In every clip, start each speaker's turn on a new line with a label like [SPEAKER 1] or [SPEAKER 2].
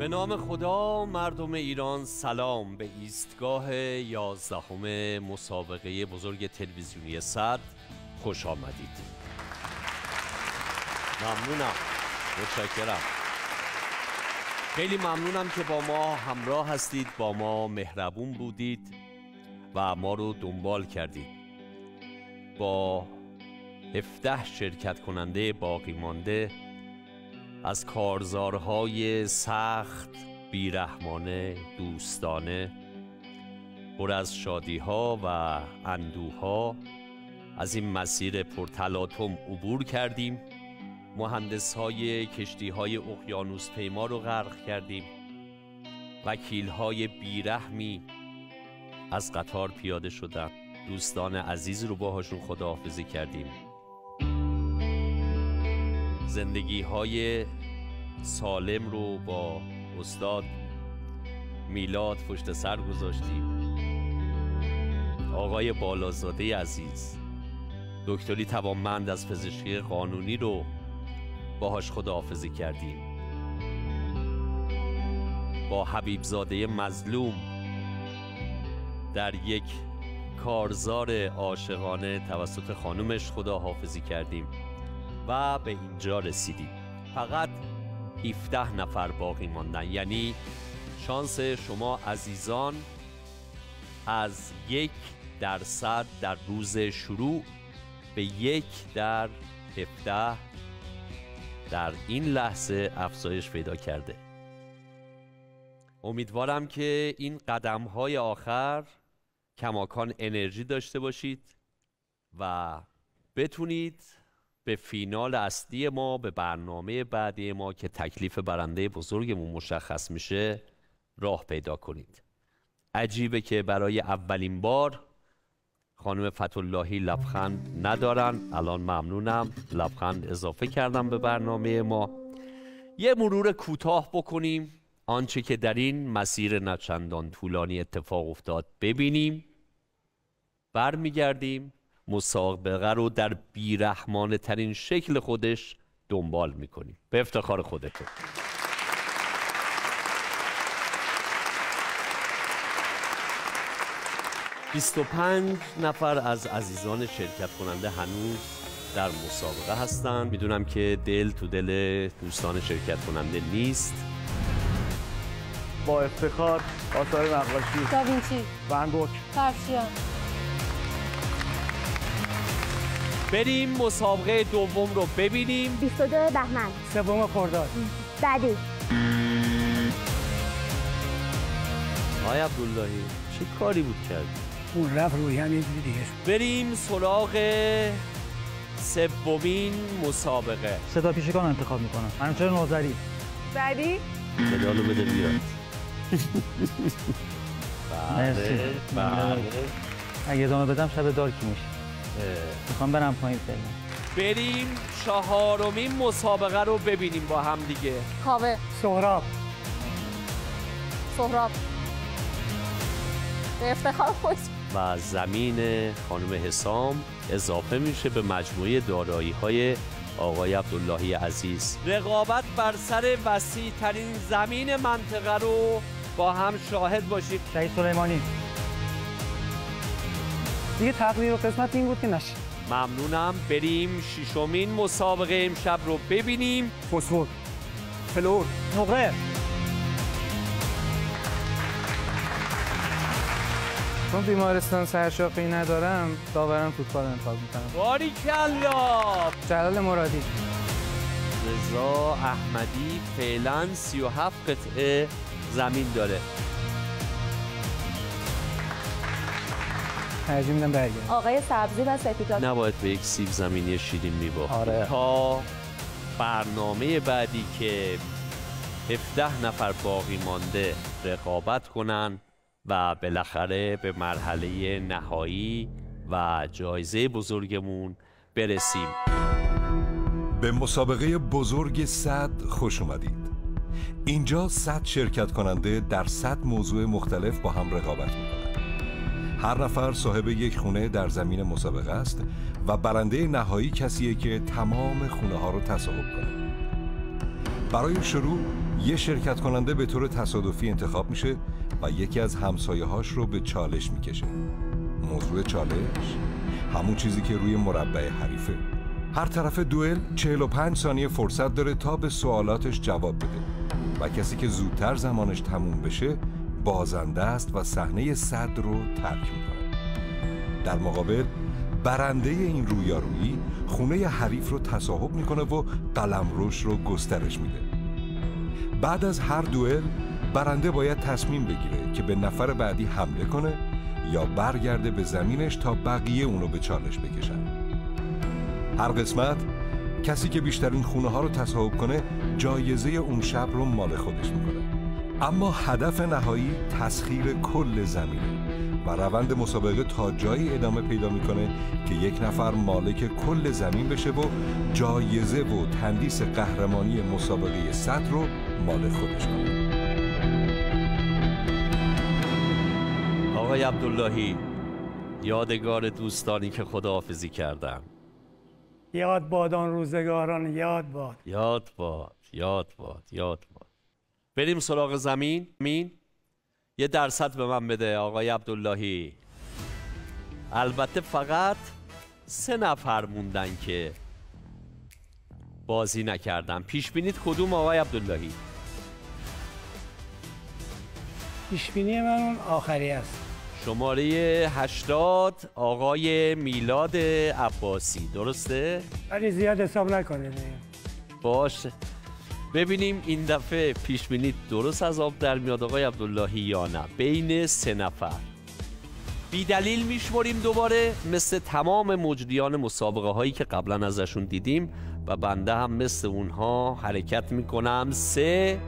[SPEAKER 1] به نام خدا، مردم ایران سلام. به ایستگاه 11 مسابقه بزرگ تلویزیونی صد خوش آمدید. ممنونم، متشکرم. خیلی ممنونم که با ما همراه هستید، با ما مهربون بودید و ما رو دنبال کردید. با 17 شرکت کننده باقی مانده از کارزارهای سخت، بیرحمانه، دوستانه، پر از شادی‌ها و اندوه‌ها از این مسیر پرتلاطم عبور کردیم. مهندس‌های کشتی‌های اقیانوس پیما رو غرق کردیم. وکیل‌های بیرحمی از قطار پیاده شدن. دوستان عزیز رو باهاشون خداحافظی کردیم. زندگی‌های سالم رو با استاد میلاد پشت سر گذاشتیم. آقای بالازاده عزیز، دکتری توانمند از پزشکی قانونی رو باهاش خداحافظی کردیم. با حبیبزاده مظلوم در یک کارزار عاشقانه توسط خانومش خداحافظی کردیم و به اینجا رسیدیم. فقط 17 نفر باقی ماندن، یعنی شانس شما عزیزان از 1% در روز شروع به 1/17 در این لحظه افزایش پیدا کرده. امیدوارم که این قدم‌های آخر کماکان انرژی داشته باشید و بتونید به فینال اصلی ما، به برنامه بعدی ما که تکلیف برنده بزرگمون مشخص میشه، راه پیدا کنید. عجیبه که برای اولین بار خانم فتح‌اللهی لبخند ندارن. الان ممنونم، لبخند اضافه کردم به برنامه ما. یه مرور کوتاه بکنیم آنچه که در این مسیر نچندان طولانی اتفاق افتاد ببینیم. برمیگردیم مسابقه رو در بیرحمانه ترین شکل خودش دنبال میکنیم. به افتخار خودتون. « 25 نفر از عزیزان شرکت کننده هنوز در مسابقه هستند. میدونم که دل تو دل دوستان شرکت کننده نیست.
[SPEAKER 2] با افتخار آثار نقاشی،
[SPEAKER 3] داوینچی،
[SPEAKER 2] ون گوگ،
[SPEAKER 3] پرشیان.
[SPEAKER 1] بریم مسابقه دوم رو ببینیم.
[SPEAKER 4] 22 بهمن،
[SPEAKER 2] 3 خرداد.
[SPEAKER 4] بعدی.
[SPEAKER 1] آقای عبداللهی چه کاری بود کردی؟
[SPEAKER 2] اون رفت روی همین دیگه.
[SPEAKER 1] بریم سراغ سومین مسابقه.
[SPEAKER 2] صدا پیشگان انتخاب میکنم. منوچهر نوذری.
[SPEAKER 3] بعدی.
[SPEAKER 1] صدالو بده بیاد.
[SPEAKER 2] مرسی.
[SPEAKER 1] بله.
[SPEAKER 2] اگه ادامه بدم شب دارکی میشه. میخوام برم پایین فعلا.
[SPEAKER 1] بریم 4مین مسابقه رو ببینیم با هم دیگه.
[SPEAKER 3] کاوه.
[SPEAKER 2] سهراب.
[SPEAKER 3] سهراب. به افتخار خود.
[SPEAKER 1] و زمین خانم حسام اضافه میشه به مجموعه دارایی‌های آقای عبداللهی عزیز. رقابت بر سر وسیع ترین زمین منطقه رو با هم شاهد باشید.
[SPEAKER 2] شهید سلیمانی. دیگه تقدیر و قسمت این بود که نشه.
[SPEAKER 1] ممنونم. بریم 6مین مسابقه امشب رو ببینیم.
[SPEAKER 2] فسفور. فلور. نقره. چون بیمارستان سرشاخی ندارم، داورم فوتبال انتخاب میکنم.
[SPEAKER 1] باریکلا.
[SPEAKER 2] جلال مرادی.
[SPEAKER 1] رضا احمدی فعلا 37 قطعه زمین داره.
[SPEAKER 2] ترجیح میدم برگرد.
[SPEAKER 3] آقای سبزی و سپیدار.
[SPEAKER 1] نباید به یک سیب زمینی شیرین میباخت.
[SPEAKER 2] آره.
[SPEAKER 1] تا برنامه بعدی که 17 نفر باقی مانده رقابت کنن و بالاخره به مرحله نهایی و جایزه بزرگمون برسیم.
[SPEAKER 5] به مسابقه بزرگ 100 خوش اومدید. اینجا 100 شرکت کننده در 100 موضوع مختلف با هم رقابت میکنند. هر نفر صاحب یک خونه در زمین مسابقه است و برنده نهایی کسیه که تمام خونه ها رو تصاحب کنه. برای شروع یه شرکت کننده به طور تصادفی انتخاب میشه و یکی از همسایه‌هاش رو به چالش میکشه. موضوع چالش همون چیزی که روی مربع حریفه. هر طرف دوئل 45 ثانیه فرصت داره تا به سوالاتش جواب بده و کسی که زودتر زمانش تموم بشه بازنده است و صحنه صد رو ترک میکنه. در مقابل برنده این رویارویی خونه حریف رو تصاحب میکنه و قلمروش رو گسترش میده. بعد از هر دوئل برنده باید تصمیم بگیره که به نفر بعدی حمله کنه یا برگرده به زمینش تا بقیه اونو به چالش بکشن. هر قسمت کسی که بیشترین خونه ها رو تصاحب کنه جایزه اون شب رو مال خودش میکنه. اما هدف نهایی تسخیر کل زمینه و روند مسابقه تا جایی ادامه پیدا میکنه که یک نفر مالک کل زمین بشه و جایزه و تندیس قهرمانی مسابقه صد رو مال خودش کنه.
[SPEAKER 1] آقای عبداللهی، یادگار دوستانی که خداحافظی کردن.
[SPEAKER 4] یاد باد آن روزگاران، یاد باد.
[SPEAKER 1] یاد باد، یاد باد، یاد باد. بریم سراغ زمین. یه درصد به من بده آقای عبداللهی. البته فقط 3 نفر موندن که بازی نکردن. پیش بینید کدوم آقای عبداللهی؟
[SPEAKER 4] پیش بینی من اون آخری است.
[SPEAKER 1] شماره 80 آقای میلاد عباسی، درسته؟
[SPEAKER 4] ولی زیاد حساب نکنید.
[SPEAKER 1] باشه، ببینیم این دفعه پیش بینی درست از آب در میاد آقای عبداللهی یا نه. بین 3 نفر بی دلیل میشمریم دوباره مثل تمام مجریان مسابقه هایی که قبلا ازشون دیدیم و بنده هم مثل اونها حرکت میکنم. 3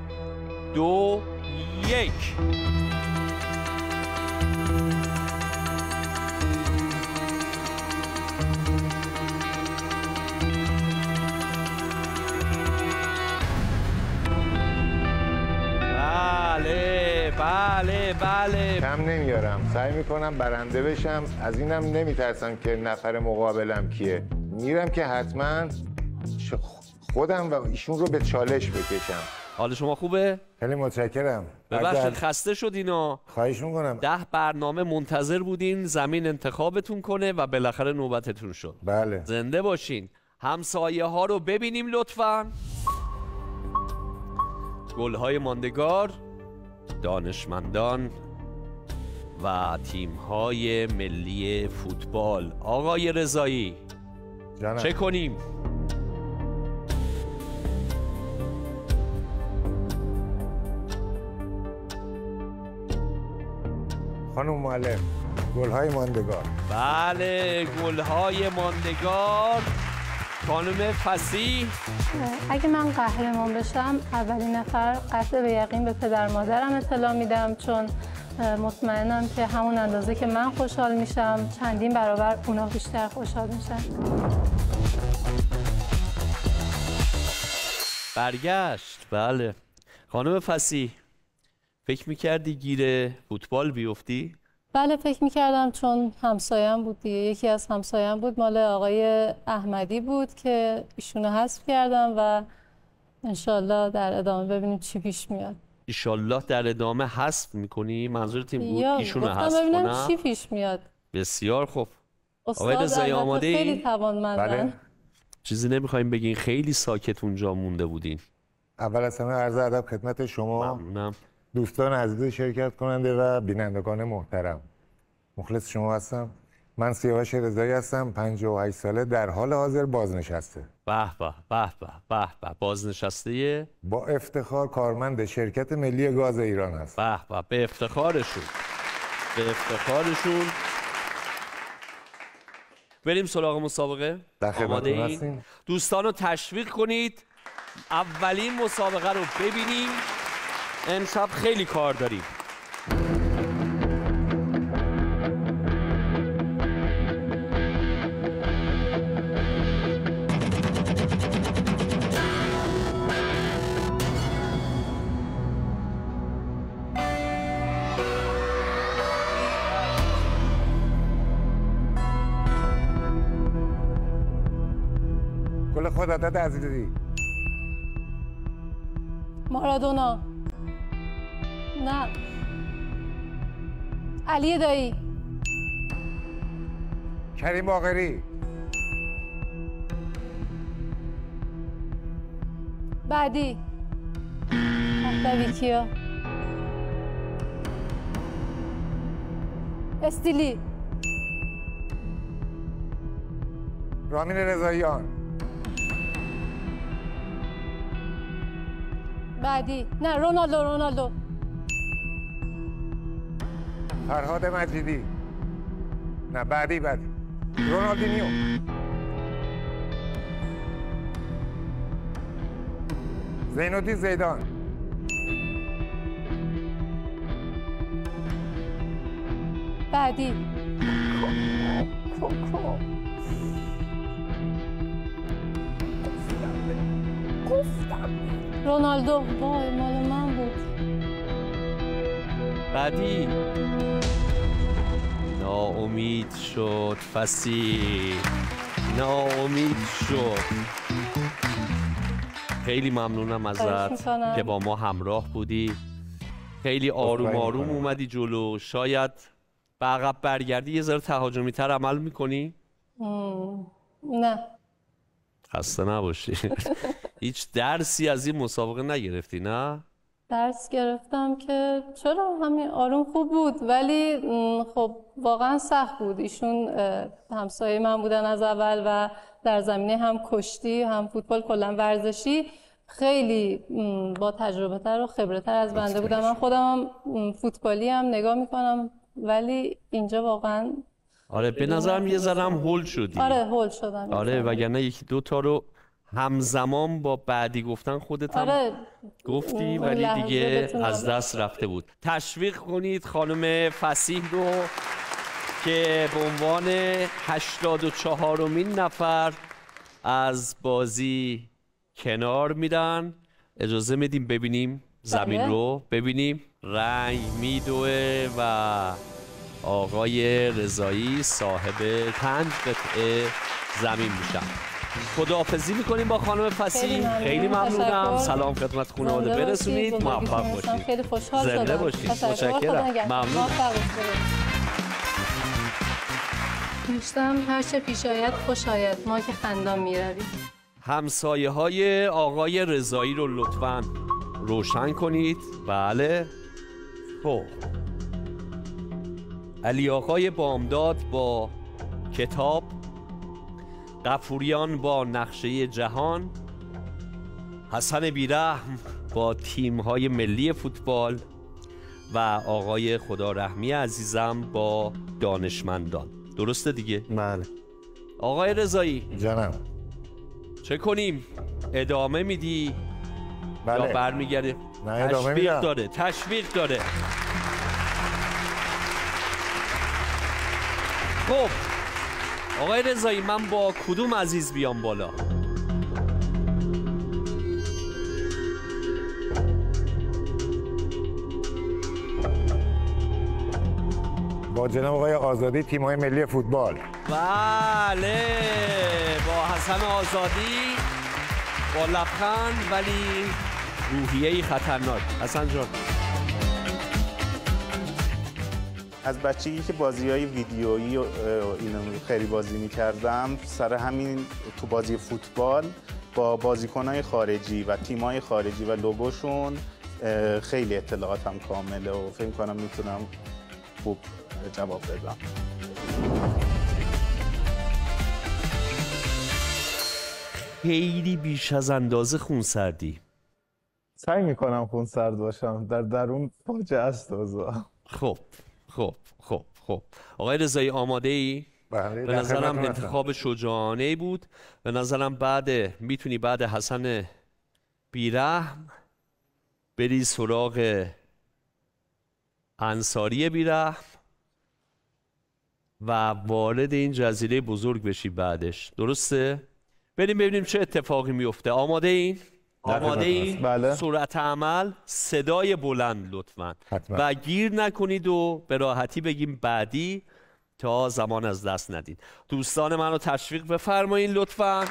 [SPEAKER 1] 2 1. بله.
[SPEAKER 6] کم نمیارم، سعی میکنم برنده بشم. از اینم نمیترسم که نفر مقابلم کیه. میرم که حتما خودم و ایشون رو به چالش بکشم.
[SPEAKER 1] حال شما خوبه؟
[SPEAKER 6] خیلی متشکرم.
[SPEAKER 1] ببخشید خسته شدینا.
[SPEAKER 6] خواهش میکنم.
[SPEAKER 1] 10 برنامه منتظر بودین زمین انتخابتون کنه و بالاخره نوبتتون شد.
[SPEAKER 6] بله.
[SPEAKER 1] زنده باشین. همسایه ها رو ببینیم لطفاً. گل‌های ماندگار، دانشمندان و تیم‌های ملی فوتبال. آقای رضایی، چه کنیم؟
[SPEAKER 6] خانم معلم، گل‌های ماندگار.
[SPEAKER 1] بله، گل‌های ماندگار. خانم فصیح،
[SPEAKER 7] اگه من قهرمان بشم اولین نفر قطع به یقین به پدر مادرم اطلاع میدم، چون مطمئنم که همون اندازه که من خوشحال میشم چندین برابر اونا بیشتر خوشحال میشن.
[SPEAKER 1] برگشت. بله. خانم فصیح، فکر میکردی گیر فوتبال بیفتی؟
[SPEAKER 7] بله فکر میکردم، چون همسایم بود دیگه. یکی از همسایم بود، مال آقای احمدی بود که ایشونو حذف کردم و انشالله در ادامه ببینیم چی پیش میاد.
[SPEAKER 1] انشالله در ادامه حذف میکنی؟ منظورت این بود ایشونو حذف کنم؟
[SPEAKER 7] ببینم چی پیش میاد.
[SPEAKER 1] بسیار خوب.
[SPEAKER 7] آقای رضایی آماده ای؟ خیلی توانمندن.
[SPEAKER 6] بله.
[SPEAKER 1] چیزی نمیخوایم بگین؟ خیلی ساکت اونجا مونده بودین.
[SPEAKER 6] اول از همه عرض ادب خدمت شما.
[SPEAKER 1] ممنونم.
[SPEAKER 6] دوستان عزیز شرکت کننده و بینندگان محترم، مخلص شما هستم. من سیاوش رضایی هستم، 58 ساله، در حال حاضر بازنشسته.
[SPEAKER 1] به به به به به. بازنشسته
[SPEAKER 6] با افتخار کارمند شرکت ملی گاز ایران هستم.
[SPEAKER 1] به به. به افتخارشون، به افتخارشون. بریم سراغ مسابقه. آماده این؟ دوستان رو تشویق کنید اولین مسابقه رو ببینیم. امشب خیلی کار داریم.
[SPEAKER 6] گل خودت عزیزی.
[SPEAKER 7] مارادونا. نه. علی دایی.
[SPEAKER 6] کریم باقری.
[SPEAKER 7] بعدی. پهلوی کیا. استیلی.
[SPEAKER 6] رامین رضاییان.
[SPEAKER 7] بعدی. نه رونالدو.
[SPEAKER 6] فرهاد مجیدی. نه بعدی. رونالدینیو. زینالدین زیدان.
[SPEAKER 7] بعدی. رونالدو. وای مال من بود.
[SPEAKER 1] بعدی. ناامید شد فصیح، ناامید شد. خیلی ممنونم ازت که با ما همراه بودی. خیلی آروم اومدی جلو. شاید به عقب برگردی یه ذره تهاجمی تر عمل میکنی؟
[SPEAKER 7] نه.
[SPEAKER 1] خسته نباشی. هیچ درسی از این مسابقه نگرفتی نه؟
[SPEAKER 7] درس گرفتم که چرا، همین آروم خوب بود ولی خب واقعا سخت بود. ایشون همسایه من بودن از اول و در زمینه هم کشتی هم فوتبال کلا ورزشی خیلی با تجربه تر و خبره تر از بنده بودم. من خودم هم فوتبالی هم نگاه میکنم ولی اینجا واقعا
[SPEAKER 1] آره به نظرم یه ذره هم هول شدی.
[SPEAKER 7] آره هول شدم.
[SPEAKER 1] آره وگرنه یکی دو تا رو همزمان با بعدی گفتن خودت هم گفتی ولی دیگه از دست رفته بود. تشویق کنید خانم فصیح رو که به عنوان 84مین نفر از بازی کنار میرن. اجازه میدیم ببینیم زمین رو ببینیم. رنگ میدوه و آقای رضایی صاحب 5 قطعه زمین میشن. خداحافظی میکنیم با خانم فصیح. خیلی ممنونم. سلام خدمت خانواده برسونید. موفق باشید.
[SPEAKER 7] خیلی خوشحال شدم.
[SPEAKER 1] زنده باشید. متشکرم. ممنون.
[SPEAKER 7] دوستم هر چه پیش آید خوش آید، ما که خندان میرویم.
[SPEAKER 1] همسایه های آقای رضایی رو لطفاً روشن کنید. بله. خب علی آقای بامداد با کتاب، غفوریان با نقشه جهان، حسن بیرحم با تیم‌های ملی فوتبال و آقای خدارحمی عزیزم با دانشمندان. درسته دیگه؟
[SPEAKER 6] بله.
[SPEAKER 1] آقای رضایی
[SPEAKER 6] جانم
[SPEAKER 1] چه کنیم؟ ادامه میدی؟
[SPEAKER 6] بله.
[SPEAKER 1] یا برمیگرده؟
[SPEAKER 6] نه ادامه میدم.
[SPEAKER 1] تشویق داره. خب آقای رضایی من با کدوم عزیز بیام بالا؟
[SPEAKER 6] با جناب آقای آزادی تیم‌های ملی فوتبال.
[SPEAKER 1] بله با حسن آزادی با لبخند ولی روحیه‌ای خطرناک. حسن جان
[SPEAKER 8] از بچگی که بازی‌های ویدیویی و اینو خیلی بازی می‌کردم، سر همین تو بازی فوتبال با بازیکن‌های خارجی و تیم‌های خارجی و لوگوشون خیلی اطلاعاتم کامله و فکر کنم میتونم خوب جواب بدم.
[SPEAKER 1] خیلی بیش از اندازه خونسردی.
[SPEAKER 9] سعی میکنم خونسرد باشم، در درون فاجعه است اوضاع.
[SPEAKER 1] خب آقای رضایی آماده ای؟
[SPEAKER 6] بله.
[SPEAKER 1] به نظرم انتخاب شجاعانه بود. به نظرم میتونی بعد حسن بیرحم بری سراغ انصاری بیرحم و وارد این جزیره بزرگ بشی بعدش. درسته؟ بریم ببینیم چه اتفاقی میفته. آماده این؟ آماده این؟
[SPEAKER 9] بله.
[SPEAKER 1] صورت عمل، صدای بلند لطفاً. و گیر نکنید و به راحتی بگیم بعدی تا زمان از دست ندید. دوستان منو تشویق بفرمایید لطفاً.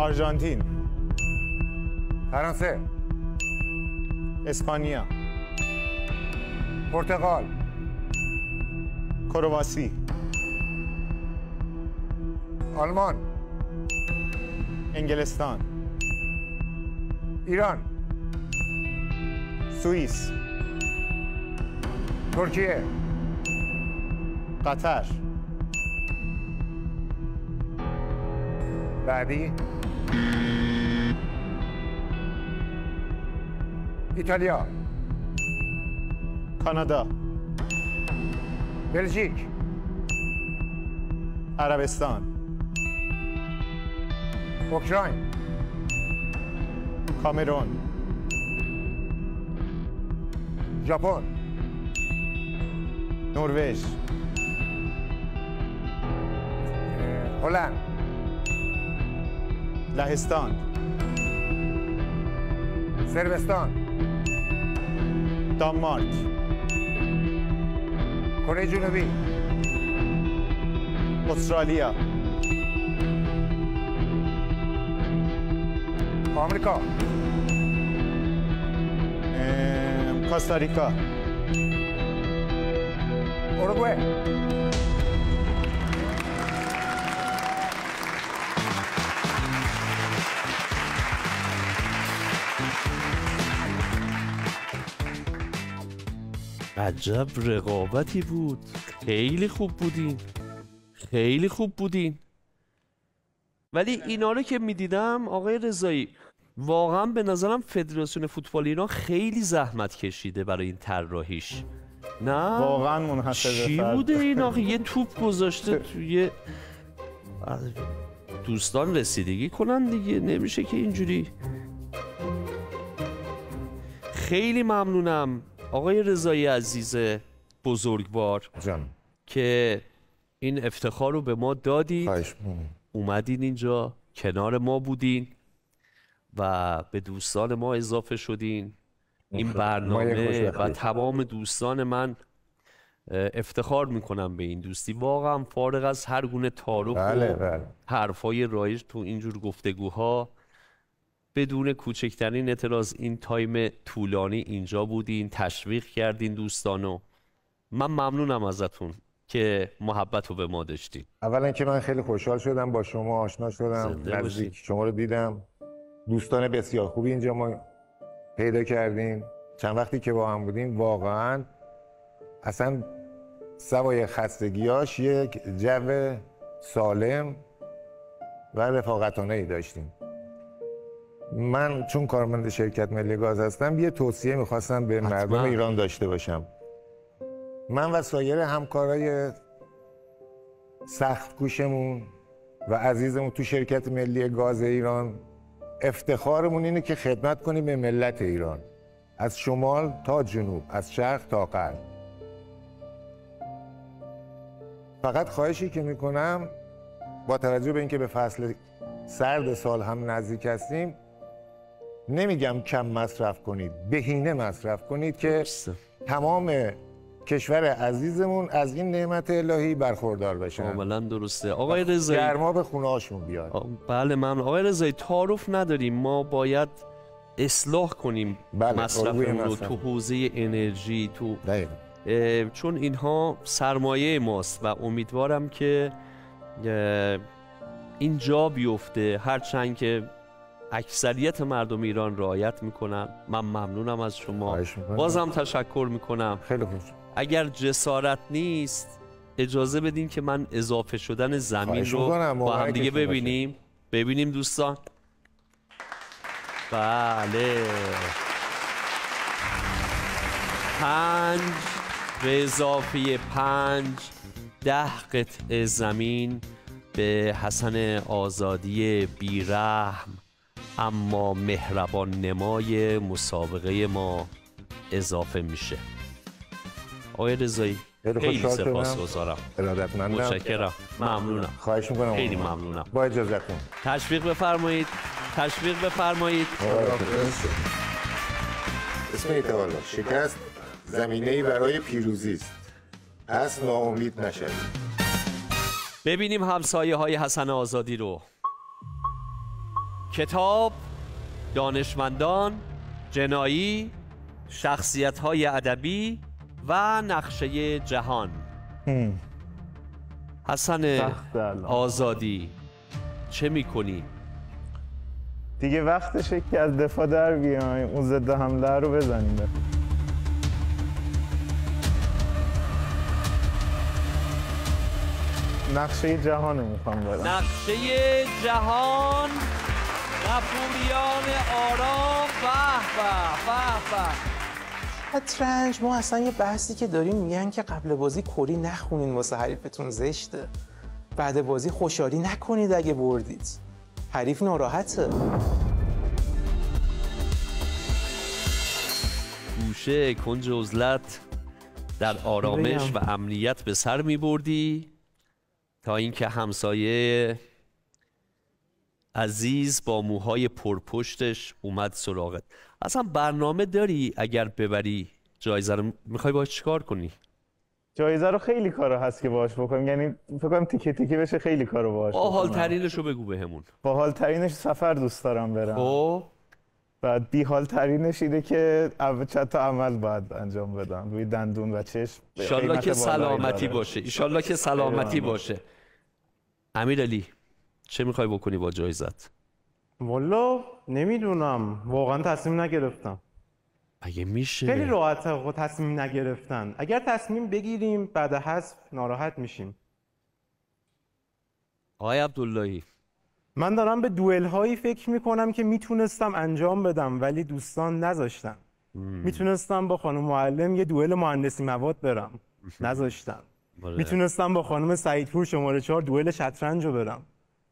[SPEAKER 8] آرژانتین،
[SPEAKER 6] فرانسه،
[SPEAKER 8] اسپانیا،
[SPEAKER 6] پرتغال،
[SPEAKER 8] کرواسی،
[SPEAKER 6] آلمان،
[SPEAKER 8] انگلستان،
[SPEAKER 6] ایران،
[SPEAKER 8] سوئیس،
[SPEAKER 6] ترکیه،
[SPEAKER 8] قطر.
[SPEAKER 6] بعدی ایتالیا،
[SPEAKER 8] کانادا،
[SPEAKER 6] بلژیک،
[SPEAKER 8] عربستان،
[SPEAKER 6] اوکراین،
[SPEAKER 8] کامرون،
[SPEAKER 6] ژاپن،
[SPEAKER 8] نروژ،
[SPEAKER 6] هلند،
[SPEAKER 8] لهستان،
[SPEAKER 6] صربستان،
[SPEAKER 8] دانمارک،
[SPEAKER 6] کره جنوبی،
[SPEAKER 8] استرالیا،
[SPEAKER 6] آمریکا،
[SPEAKER 8] کاستاریکا،
[SPEAKER 6] اروگوئه.
[SPEAKER 1] عجب رقابتی بود. خیلی خوب بودین، خیلی خوب بودین. ولی اینا رو که میدیدم آقای رضایی، واقعا به نظرم فدراسیون فوتبال ایران خیلی زحمت کشیده برای این طراحیش. نه
[SPEAKER 9] واقعا منحصر به
[SPEAKER 1] چی
[SPEAKER 9] فرد.
[SPEAKER 1] بوده این آخه؟ یه توپ گذاشته توی دوستان رسیدگی کنن دیگه، نمیشه که اینجوری. خیلی ممنونم آقای رضایی عزیز بزرگوار
[SPEAKER 6] جان،
[SPEAKER 1] که این افتخار رو به ما دادید.
[SPEAKER 6] خواهش می‌کنم.
[SPEAKER 1] اومدین اینجا کنار ما بودین و به دوستان ما اضافه شدین. این برنامه و تمام دوستان من افتخار میکنم به این دوستی. واقعا فارغ از هر گونه تعارف و حرفای رایج تو اینجور گفتگوها، بدون کوچکترین اعتراض این تایم طولانی اینجا بودین، تشویق کردین دوستانو. من ممنونم ازتون که محبت رو به ما داشتین.
[SPEAKER 6] اولا که من خیلی خوشحال شدم با شما آشنا شدم، نزدیک شما رو دیدم. دوستان بسیار خوبی اینجا ما پیدا کردیم. چند وقتی که با هم بودیم واقعا اصلا سوای خستگیاش یک جو سالم و رفاقتانه‌ای داشتیم. من چون کارمند شرکت ملی گاز هستم یه توصیه میخواستم به مردم ایران داشته باشم. من و سایر همکارای سخت کوشمون و عزیزمون تو شرکت ملی گاز ایران افتخارمون اینه که خدمت کنیم به ملت ایران، از شمال تا جنوب، از شرق تا غرب. فقط خواهشی که میکنم با توجه به اینکه به فصل سرد سال هم نزدیک هستیم، نمیگم کم مصرف کنید، بهینه مصرف کنید که تمام کشور عزیزمون از این نعمت الهی برخوردار بشن.
[SPEAKER 1] کاملا درسته آقای رضایی.
[SPEAKER 6] گرما به خونه هاشون بیاد.
[SPEAKER 1] بله من آقای رضایی تعارف نداریم، ما باید اصلاح کنیم مصرفمون رو تو حوزه انرژی، تو چون اینها سرمایه ماست و امیدوارم که اینجا بیفته، هرچند که اکثریت مردم ایران رعایت میکنن. من ممنونم از شما، بازم تشکر میکنم.
[SPEAKER 6] خیلی خوب.
[SPEAKER 1] اگر جسارت نیست اجازه بدین که من اضافه شدن زمین رو با هم دیگه ببینیم دوستان. بله 5 به اضافه 5 10 قطعه زمین به حسن آزادی بیرحم اما مهربان نمای مسابقه ما اضافه میشه. آقای رضایی خیلی سپاسگزارم.
[SPEAKER 6] ارادتمندم.
[SPEAKER 1] متشکرم. ممنونم.
[SPEAKER 6] خواهش میکنم.
[SPEAKER 1] خیلی ممنونم.
[SPEAKER 6] با اجازهتون.
[SPEAKER 1] تشویق بفرمایید. تشویق بفرمایید.
[SPEAKER 6] اسم ایتوالا شکست زمینه‌ای برای پیروزی است. پس ناامید نشوید.
[SPEAKER 1] ببینیم همسایه های حسن آزادی رو. کتاب، دانشمندان، جنایی، شخصیت‌های ادبی و نقشه جهان. حسن آزادی چه میکنی؟
[SPEAKER 9] دیگه وقتشه که از دفاع در بیایم، اون ضد حمله رو بزنیم. نقشه جهان رو میخوام برم.
[SPEAKER 1] نقشه جهان. غفوریان آرام. به
[SPEAKER 10] شطرنج، ما اصلا یه بحثی که داریم میگن که قبل بازی کری نخونین واسه حریفتون زشته، بعد بازی خوشحالی نکنید اگه بردید، حریف ناراحته.
[SPEAKER 1] گوشه کنج عزلت در آرامش و امنیت به سر می بردی تا اینکه همسایه عزیز با موهای پرپشتش اومد سراغت. اصلا برنامه داری اگر ببری جایزه رو میخوای باهاش چیکار کنی؟
[SPEAKER 9] جایزه رو خیلی کارا هست که باهاش بکنم، یعنی فکر کنم تیکه تیکه بشه خیلی کارو باهاش بکنم.
[SPEAKER 1] باحال ترینش رو بگو بهمون.
[SPEAKER 9] باحال ترینش سفر دوست دارم برم.
[SPEAKER 1] خب
[SPEAKER 9] بعد بیحال ترینش اینه که چند تا عمل باید انجام بدم روی دندون و چشم.
[SPEAKER 1] ایشالله که سلامتی باشه. ایشالله که سلامتی باشه. امیرعلی چه میخوای بکنی با جایزت؟
[SPEAKER 11] والا نمیدونم، واقعا تصمیم نگرفتم.
[SPEAKER 1] اگه میشه
[SPEAKER 11] خیلی راحته تصمیم نگرفتن. اگر تصمیم بگیریم بعد حذف ناراحت میشیم.
[SPEAKER 1] آقای عبداللهی،
[SPEAKER 11] من دارم به دوئل هایی فکر میکنم که میتونستم انجام بدم ولی دوستان نذاشتن. میتونستم با خانم معلم یه دوئل مهندسی مواد برم، نذاشتن. میتونستم با خانم سعیدپور شماره 4 دوئل شطرنج رو برم،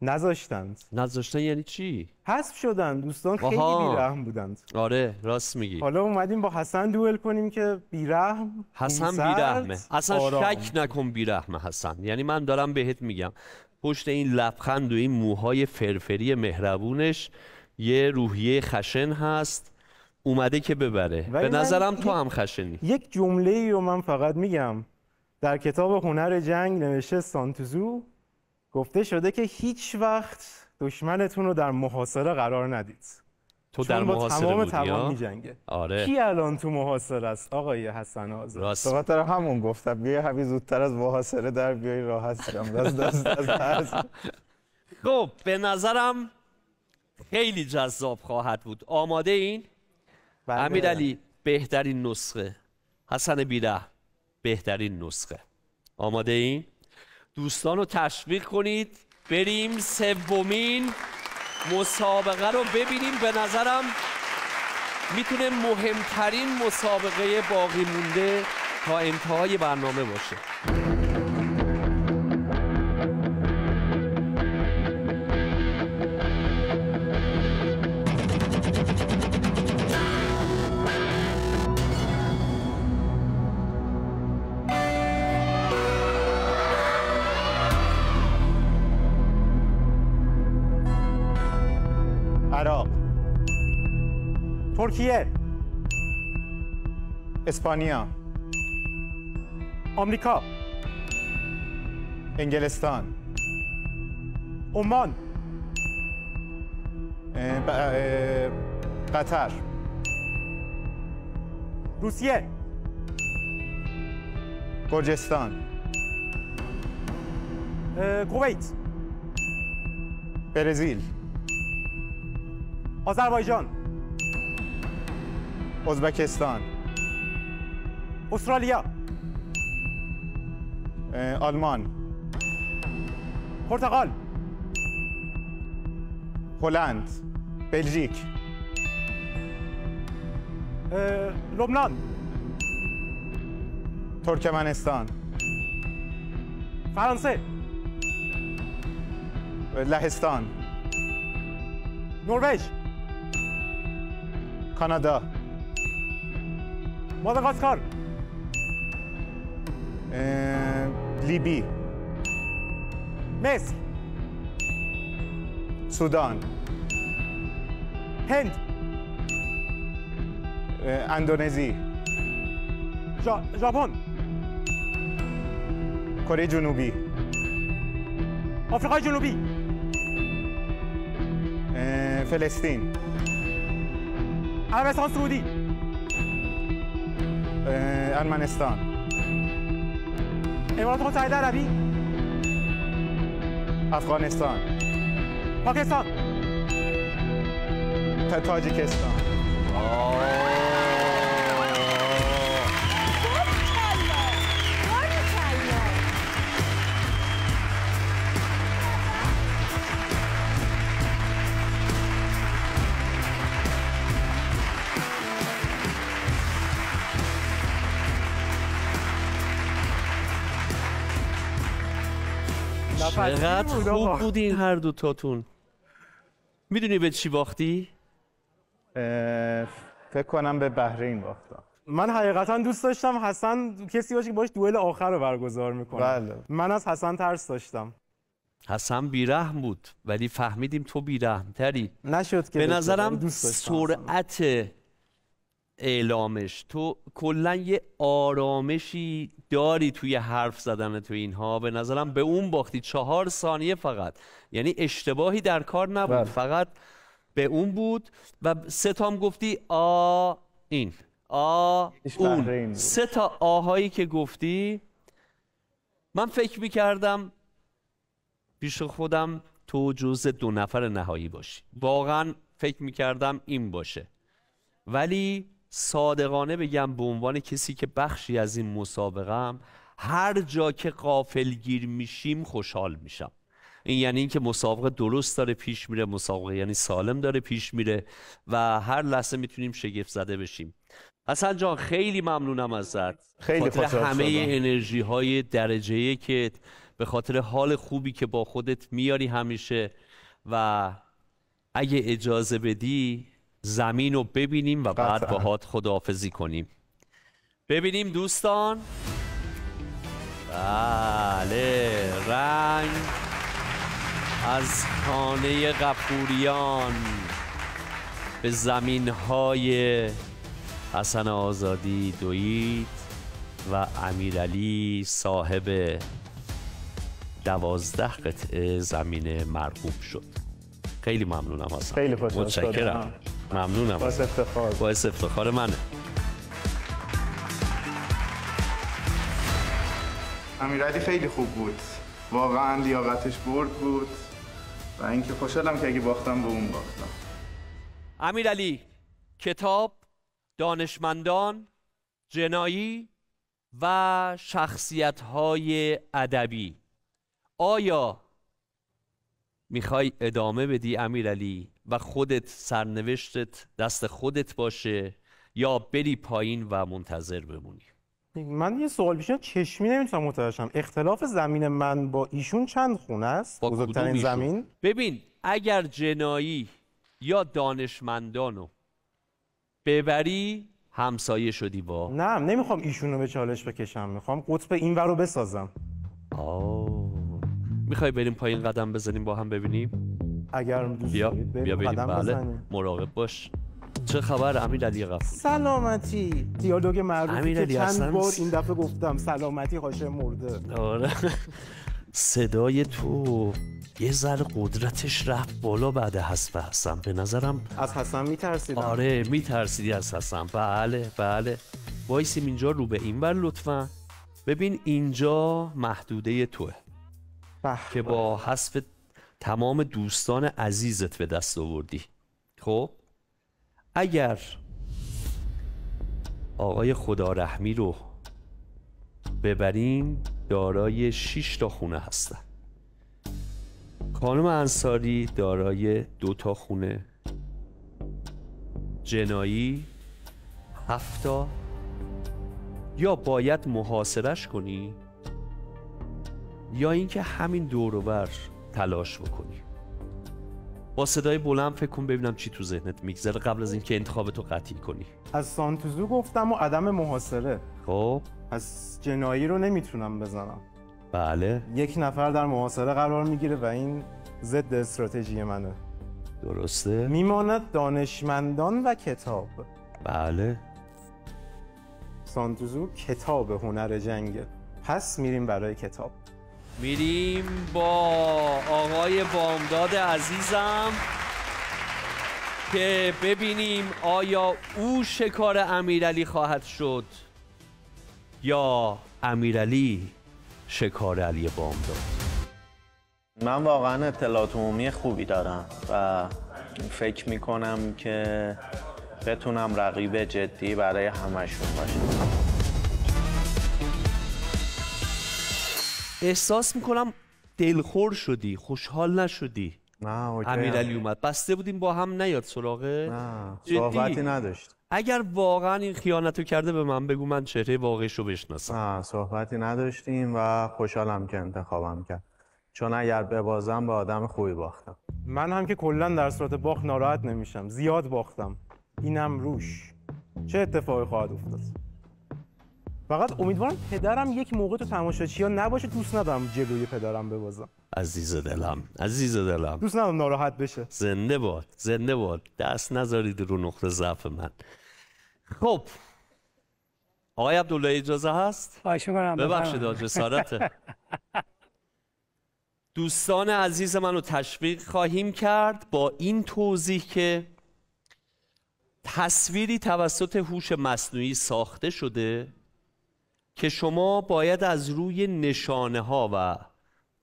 [SPEAKER 11] نذاشتند.
[SPEAKER 1] نذاشتن یعنی چی؟
[SPEAKER 11] حذف شدن. دوستان خیلی بیرحم بودند.
[SPEAKER 1] آره راست میگی.
[SPEAKER 11] حالا اومدیم با حسن دوئل کنیم که بیرحم.
[SPEAKER 1] حسن بیرحمه. اصلا شک نکن بیرحمه حسن. یعنی من دارم بهت میگم پشت این لبخند و این موهای فرفری مهربونش یه روحیه خشن هست، اومده که ببره. به نظرم تو هم خشنی.
[SPEAKER 11] یک جمله‌ای رو من فقط میگم. در کتاب هنر جنگ نوشته سانتزو گفته شده که هیچ وقت دشمنتون رو در محاصره قرار ندید.
[SPEAKER 1] تو در محاصره بودی
[SPEAKER 11] تمام می‌جنگه.
[SPEAKER 1] آره.
[SPEAKER 11] کی الان تو محاصره است آقای حسن آزاد؟
[SPEAKER 1] راست.
[SPEAKER 9] به خاطر همون گفتم بیا همین زودتر از محاصره در بیای راحت شم. دست.
[SPEAKER 1] خب به نظرم خیلی جذاب خواهد بود. آماده این؟ امیرعلی بهترین نسخه، حسن بیرحم بهترین نسخه. آماده این؟ دوستان رو تشویق کنید بریم سومین مسابقه رو ببینیم. به نظرم میتونه مهمترین مسابقه باقی مونده تا انتهای برنامه باشه.
[SPEAKER 11] عراق، ترکیه،
[SPEAKER 9] اسپانیا،
[SPEAKER 11] آمریکا،
[SPEAKER 9] انگلستان،
[SPEAKER 11] عمان،
[SPEAKER 9] قطر،
[SPEAKER 11] روسیه،
[SPEAKER 9] گرجستان،
[SPEAKER 11] کویت،
[SPEAKER 9] برزیل،
[SPEAKER 11] آذربایجان،
[SPEAKER 9] ازبکستان،
[SPEAKER 11] استرالیا،
[SPEAKER 9] آلمان،
[SPEAKER 11] پرتغال،
[SPEAKER 9] هلند، بلژیک،
[SPEAKER 11] لبنان،
[SPEAKER 9] ترکمنستان،
[SPEAKER 11] فرانسه،
[SPEAKER 9] لهستان،
[SPEAKER 11] نروژ،
[SPEAKER 9] کانادا،
[SPEAKER 11] ماداگاسکار،
[SPEAKER 9] لیبی،
[SPEAKER 11] مصر،
[SPEAKER 9] سودان،
[SPEAKER 11] هند،
[SPEAKER 9] اندونزی،
[SPEAKER 11] ژاپن،
[SPEAKER 9] کره جنوبی،
[SPEAKER 11] آفریقای جنوبی،
[SPEAKER 9] فلسطین،
[SPEAKER 11] عربستان سعودی،
[SPEAKER 9] ارمنستان،
[SPEAKER 11] امارات متحده عربی،
[SPEAKER 9] افغانستان،
[SPEAKER 11] پاکستان،
[SPEAKER 9] تاجیکستان.
[SPEAKER 1] چقدر خوب بودین هر دوتاتون. میدونی به چی باختی؟
[SPEAKER 9] فکر کنم به بحرین باختم.
[SPEAKER 11] من حقیقتا دوست داشتم حسن کسی باشه که باش دوئل آخر رو برگزار میکنه.
[SPEAKER 9] بله.
[SPEAKER 11] من از حسن ترس داشتم.
[SPEAKER 1] حسن بیرحم بود ولی فهمیدیم تو بیرحم تری.
[SPEAKER 11] نشد که
[SPEAKER 1] به نظرم سرعت اعلامش، تو کلا یه آرامشی داری توی حرف زدن تو اینها. به نظرم به اون باختی 4 ثانیه فقط، یعنی اشتباهی در کار نبود.
[SPEAKER 9] بله.
[SPEAKER 1] فقط به اون بود و 3 تام گفتی این اون 3 تا آهایی که گفتی. من فکر میکردم پیش خودم تو جزء 2 نفر نهایی باشی، واقعا فکر میکردم این باشه، ولی صادقانه بگم به عنوان کسی که بخشی از این مسابقه‌ام، هر جا که غافلگیر میشیم خوشحال میشم. این یعنی اینکه مسابقه درست داره پیش میره، مسابقه یعنی سالم داره پیش میره و هر لحظه میتونیم شگفت زده بشیم. حسن جان خیلی ممنونم ازت،
[SPEAKER 9] خیلی
[SPEAKER 1] خاطر همه
[SPEAKER 9] شدم.
[SPEAKER 1] انرژی های درجه یکت، به خاطر حال خوبی که با خودت میاری همیشه. و اگه اجازه بدی زمین رو ببینیم و بعد باهات خداحافظی کنیم. ببینیم دوستان. بله، رنگ از خانه غفوریان به زمین‌های حسن آزادی دوید و امیرعلی صاحب 12 قطعه زمین مرغوب شد. خیلی ممنونم حسن.
[SPEAKER 9] خیلی خوشحال
[SPEAKER 1] متشکرم. ممنونم.
[SPEAKER 9] باعث افتخار.
[SPEAKER 1] باعث افتخار منه.
[SPEAKER 8] امیرعلی خیلی خوب بود، واقعا لیاقتش برد بود و اینکه خوشحالم که اگه باختم به اون باختم.
[SPEAKER 1] امیرعلی، کتاب، دانشمندان، جنایی و شخصیت‌های ادبی، آیا میخوای ادامه بدی امیرعلی و خودت سرنوشتت دست خودت باشه یا بری پایین و منتظر بمونی؟
[SPEAKER 11] من یه سوال پیشم چشمی نمیتونم متوجه. اختلاف زمین من با ایشون چند خونه است؟ بزرگترین زمین؟
[SPEAKER 1] ببین، اگر جنایی یا دانشمندانو ببری همسایه شدی با.
[SPEAKER 11] نه، نمیخوام ایشونو به چالش بکشم، میخوام قطب اینور رو بسازم.
[SPEAKER 1] میخوای بریم پایین قدم بزنیم با هم ببینیم؟
[SPEAKER 11] اگر دوست
[SPEAKER 1] بیا
[SPEAKER 11] دارید
[SPEAKER 1] بریم.
[SPEAKER 11] قدم
[SPEAKER 1] بله،
[SPEAKER 11] بزنیم.
[SPEAKER 1] مراقب باش. چه خبر امیرعلی غفوری؟
[SPEAKER 11] سلامتی. دیالوگ معروفی که چند بار این دفعه گفتم، سلامتی هاشم مرده.
[SPEAKER 1] آره. صدای تو یه ذره قدرتش رفت بالا بعد حذف حسن. به نظرم
[SPEAKER 11] از حسن میترسیدم.
[SPEAKER 1] آره میترسیدی از حسن. بله بله. وایسیم اینجا رو به این بر لطفا. ببین اینجا محدوده توه که با حذف تمام دوستان عزیزت به دست آوردی. خب اگر آقای خدارحمی رو ببریم دارای 6 تا خونه هستن. خانم انصاری دارای 2 تا خونه. جنایی 7 تا. یا باید محاصرش کنی یا اینکه همین دور و بر تلاش بکنی. با صدای بلند فکر کن ببینم چی تو ذهنت میگذره قبل از اینکه انتخابتو قطعی کنی.
[SPEAKER 11] از سانتوزو گفتم و عدم محاصره.
[SPEAKER 1] خب
[SPEAKER 11] از جنایی رو نمیتونم بزنم.
[SPEAKER 1] بله.
[SPEAKER 11] 1 نفر در محاصره قرار میگیره و این ضد استراتژی منه.
[SPEAKER 1] درسته.
[SPEAKER 11] میماند دانشمندان و کتاب.
[SPEAKER 1] بله.
[SPEAKER 11] سانتوزو کتاب هنر جنگه، پس میریم برای کتاب.
[SPEAKER 1] میریم با آقای بامداد عزیزم که ببینیم آیا او شکار امیرعلی خواهد شد یا امیرعلی شکار علی بامداد.
[SPEAKER 12] من واقعا اطلاعات عمومی خوبی دارم و فکر میکنم که بتونم رقیب جدی برای همشون باشم.
[SPEAKER 1] احساس میکنم دلخور شدی، خوشحال نشدی.
[SPEAKER 12] نه اوکی.
[SPEAKER 1] امیرعلی اومد، بسته بودیم با هم نیاد سراغه.
[SPEAKER 12] نه صحبتی نداشت.
[SPEAKER 1] اگر واقعا این خیانتو کرده به من بگو، من چهره واقعیشو بشناسم.
[SPEAKER 12] نه صحبتی نداشتیم و خوشحالم که انتخابم کرد، چون اگر ببازم به آدم خوبی باختم.
[SPEAKER 11] من هم که کلا در صورت باخت ناراحت نمیشم، زیاد باختم، اینم روش. چه اتفاقی خواهد افتاد؟ فقط امیدوارم پدرم یک موقع تو تماشاچی‌ها نباشه. دوست ندارم جلوی پدرم ببازم.
[SPEAKER 1] عزیز دلم، عزیز دلم،
[SPEAKER 11] دوست ندارم ناراحت بشه.
[SPEAKER 1] زنده باد، زنده باد. دست نذارید رو نقطه ضعف من. خب آقای عبدالله اجازه هست؟
[SPEAKER 4] خواهش می‌کنم.
[SPEAKER 1] ببخشید جسارته. دوستان عزیز منو تشویق خواهیم کرد با این توضیح که تصویری توسط هوش مصنوعی ساخته شده که شما باید از روی نشانه ها و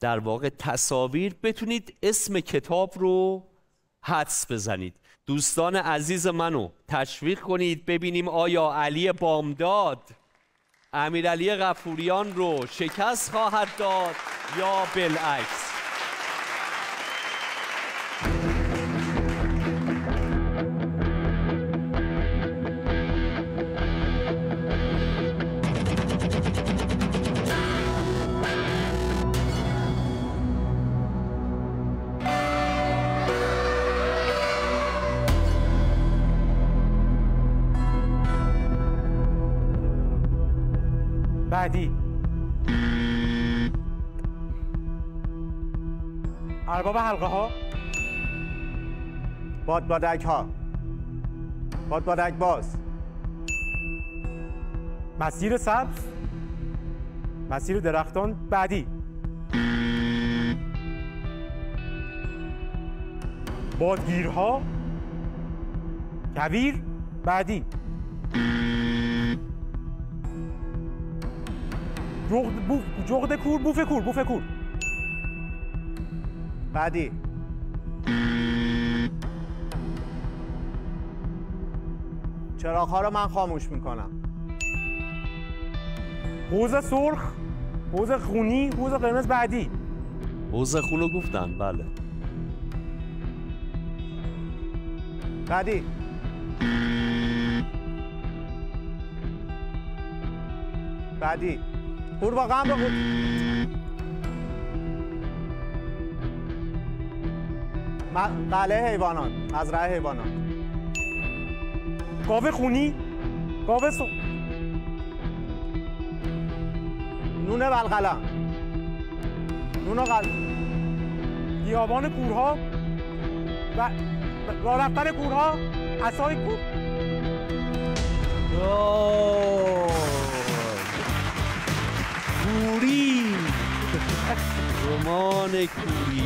[SPEAKER 1] در واقع تصاویر بتونید اسم کتاب رو حدس بزنید. دوستان عزیز منو تشویق کنید ببینیم آیا علی بامداد امیرعلی غفوریان رو شکست خواهد داد یا بالعکس.
[SPEAKER 11] بعدی ارباب حلقه ها،
[SPEAKER 12] بادبادک ها، بادبادک باز،
[SPEAKER 11] مسیر سبز، مسیر درختان. بعدی بادگیرها، کویر. بعدی جغد کور، بوف کور، بوف کور.
[SPEAKER 12] بعدی چراغ‌ها رو من خاموش میکنم.
[SPEAKER 11] حوض سرخ، حوض خونی، حوض قرمز. بعدی
[SPEAKER 1] حوض خون رو گفتن. بله.
[SPEAKER 12] بعدی بعدی قورباغه رو قلعه حیوانات، مزرعه حیوانات.
[SPEAKER 11] گاو خونی، گاو
[SPEAKER 12] نون بلقلم، نون و
[SPEAKER 11] بیابان کورها و راه رفتن کورها، عصای کور.
[SPEAKER 1] کوری، رمان کوری.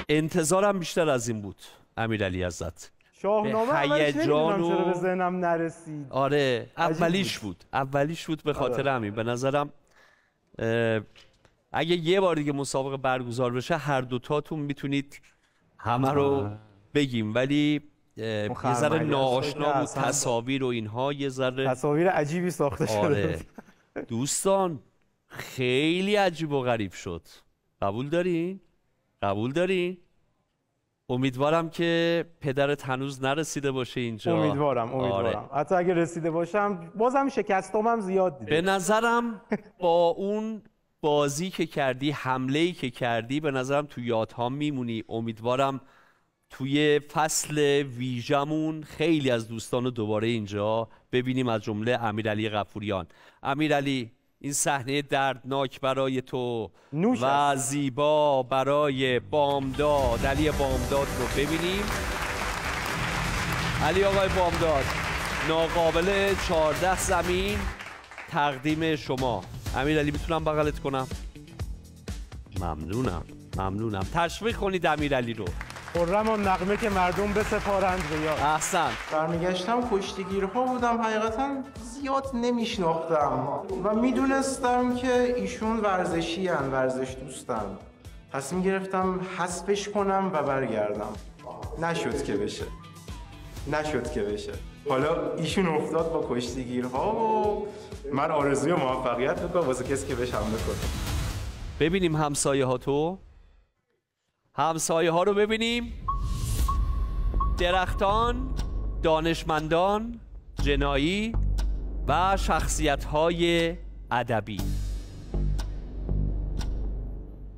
[SPEAKER 1] انتظارم بیشتر از این بود امیرعلی ازت.
[SPEAKER 11] شاهنامه
[SPEAKER 1] هیجان
[SPEAKER 11] چرا به ذهنم نرسید.
[SPEAKER 1] آره اولیش بود به خاطر همین. به نظرم اگه یه بار دیگه مسابقه برگزار بشه هر دوتاتون میتونید همه رو بگیم، ولی یه ذره ناآشنا بود. تصاویر و اینها یه ذره
[SPEAKER 11] تصاویر عجیبی ساخته شده.
[SPEAKER 1] آره. دوستان خیلی عجیب و غریب شد. قبول دارین؟ قبول دارین؟ امیدوارم که پدرت هنوز نرسیده باشه اینجا.
[SPEAKER 11] امیدوارم.
[SPEAKER 1] آره.
[SPEAKER 11] حتی اگه رسیده باشم بازم شکستم زیاد دیده.
[SPEAKER 1] به نظرم با اون بازی که کردی، حمله‌ای که کردی، به نظرم تو یادها میمونی. امیدوارم توی فصل ویژمون خیلی از دوستان رو دوباره اینجا ببینیم، از جمله امیرعلی غفوریان. امیرعلی این صحنه دردناک برای تو و زیبا برای بامداد، علی بامداد رو ببینیم. علی آقای بامداد، ناقابل 14 زمین تقدیم شما. امیرعلی میتونم بغلت کنم؟ ممنونم. تشویق کنید امیرعلی رو.
[SPEAKER 11] خرم و نغمه که مردم بسپارند به یاد.
[SPEAKER 1] احسن.
[SPEAKER 10] برمیگشتم کشتیگیرها بودم، حقیقتا زیاد نمیشناختم و میدونستم که ایشون ورزشی هن، ورزش دوستن. تصمیم گرفتم حذفش کنم و برگردم. نشد که بشه. حالا ایشون افتاد با کشتیگیرها و من آرزوی موفقیت میکنم واسه کسی که بهش حمله کنه.
[SPEAKER 1] ببینیم همسایه ها رو ببینیم. درختان، دانشمندان، جنایی و شخصیت‌های ادبی.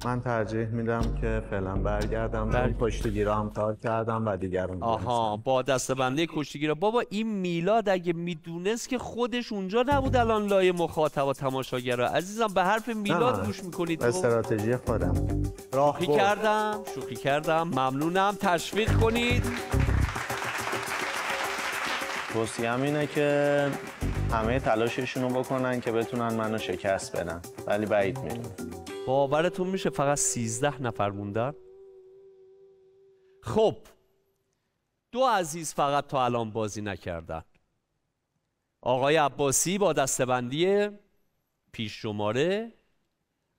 [SPEAKER 12] من ترجیح میدم که فعلا برگردم. من کشتیگیرا هم کار کردم و دیگرون.
[SPEAKER 1] آها، با دسته‌بندی کشتیگیرا. بابا این میلاد اگه میدونست که خودش اونجا نبود الان لای مخاطب و تماشاگرا. عزیزم به حرف میلاد گوش میکنید.
[SPEAKER 12] استراتژی خودم.
[SPEAKER 1] شوخی کردم. ممنونم. تشویق کنید.
[SPEAKER 12] توصیه‌ام اینه که همه تلاششون رو بکنن که بتونن منو شکست بدن، ولی بعید میدونم.
[SPEAKER 1] باورتون میشه فقط 13 نفر موندن؟ خب 2 عزیز فقط تا الان بازی نکردن. آقای عباسی با دسته‌بندی پیش شماره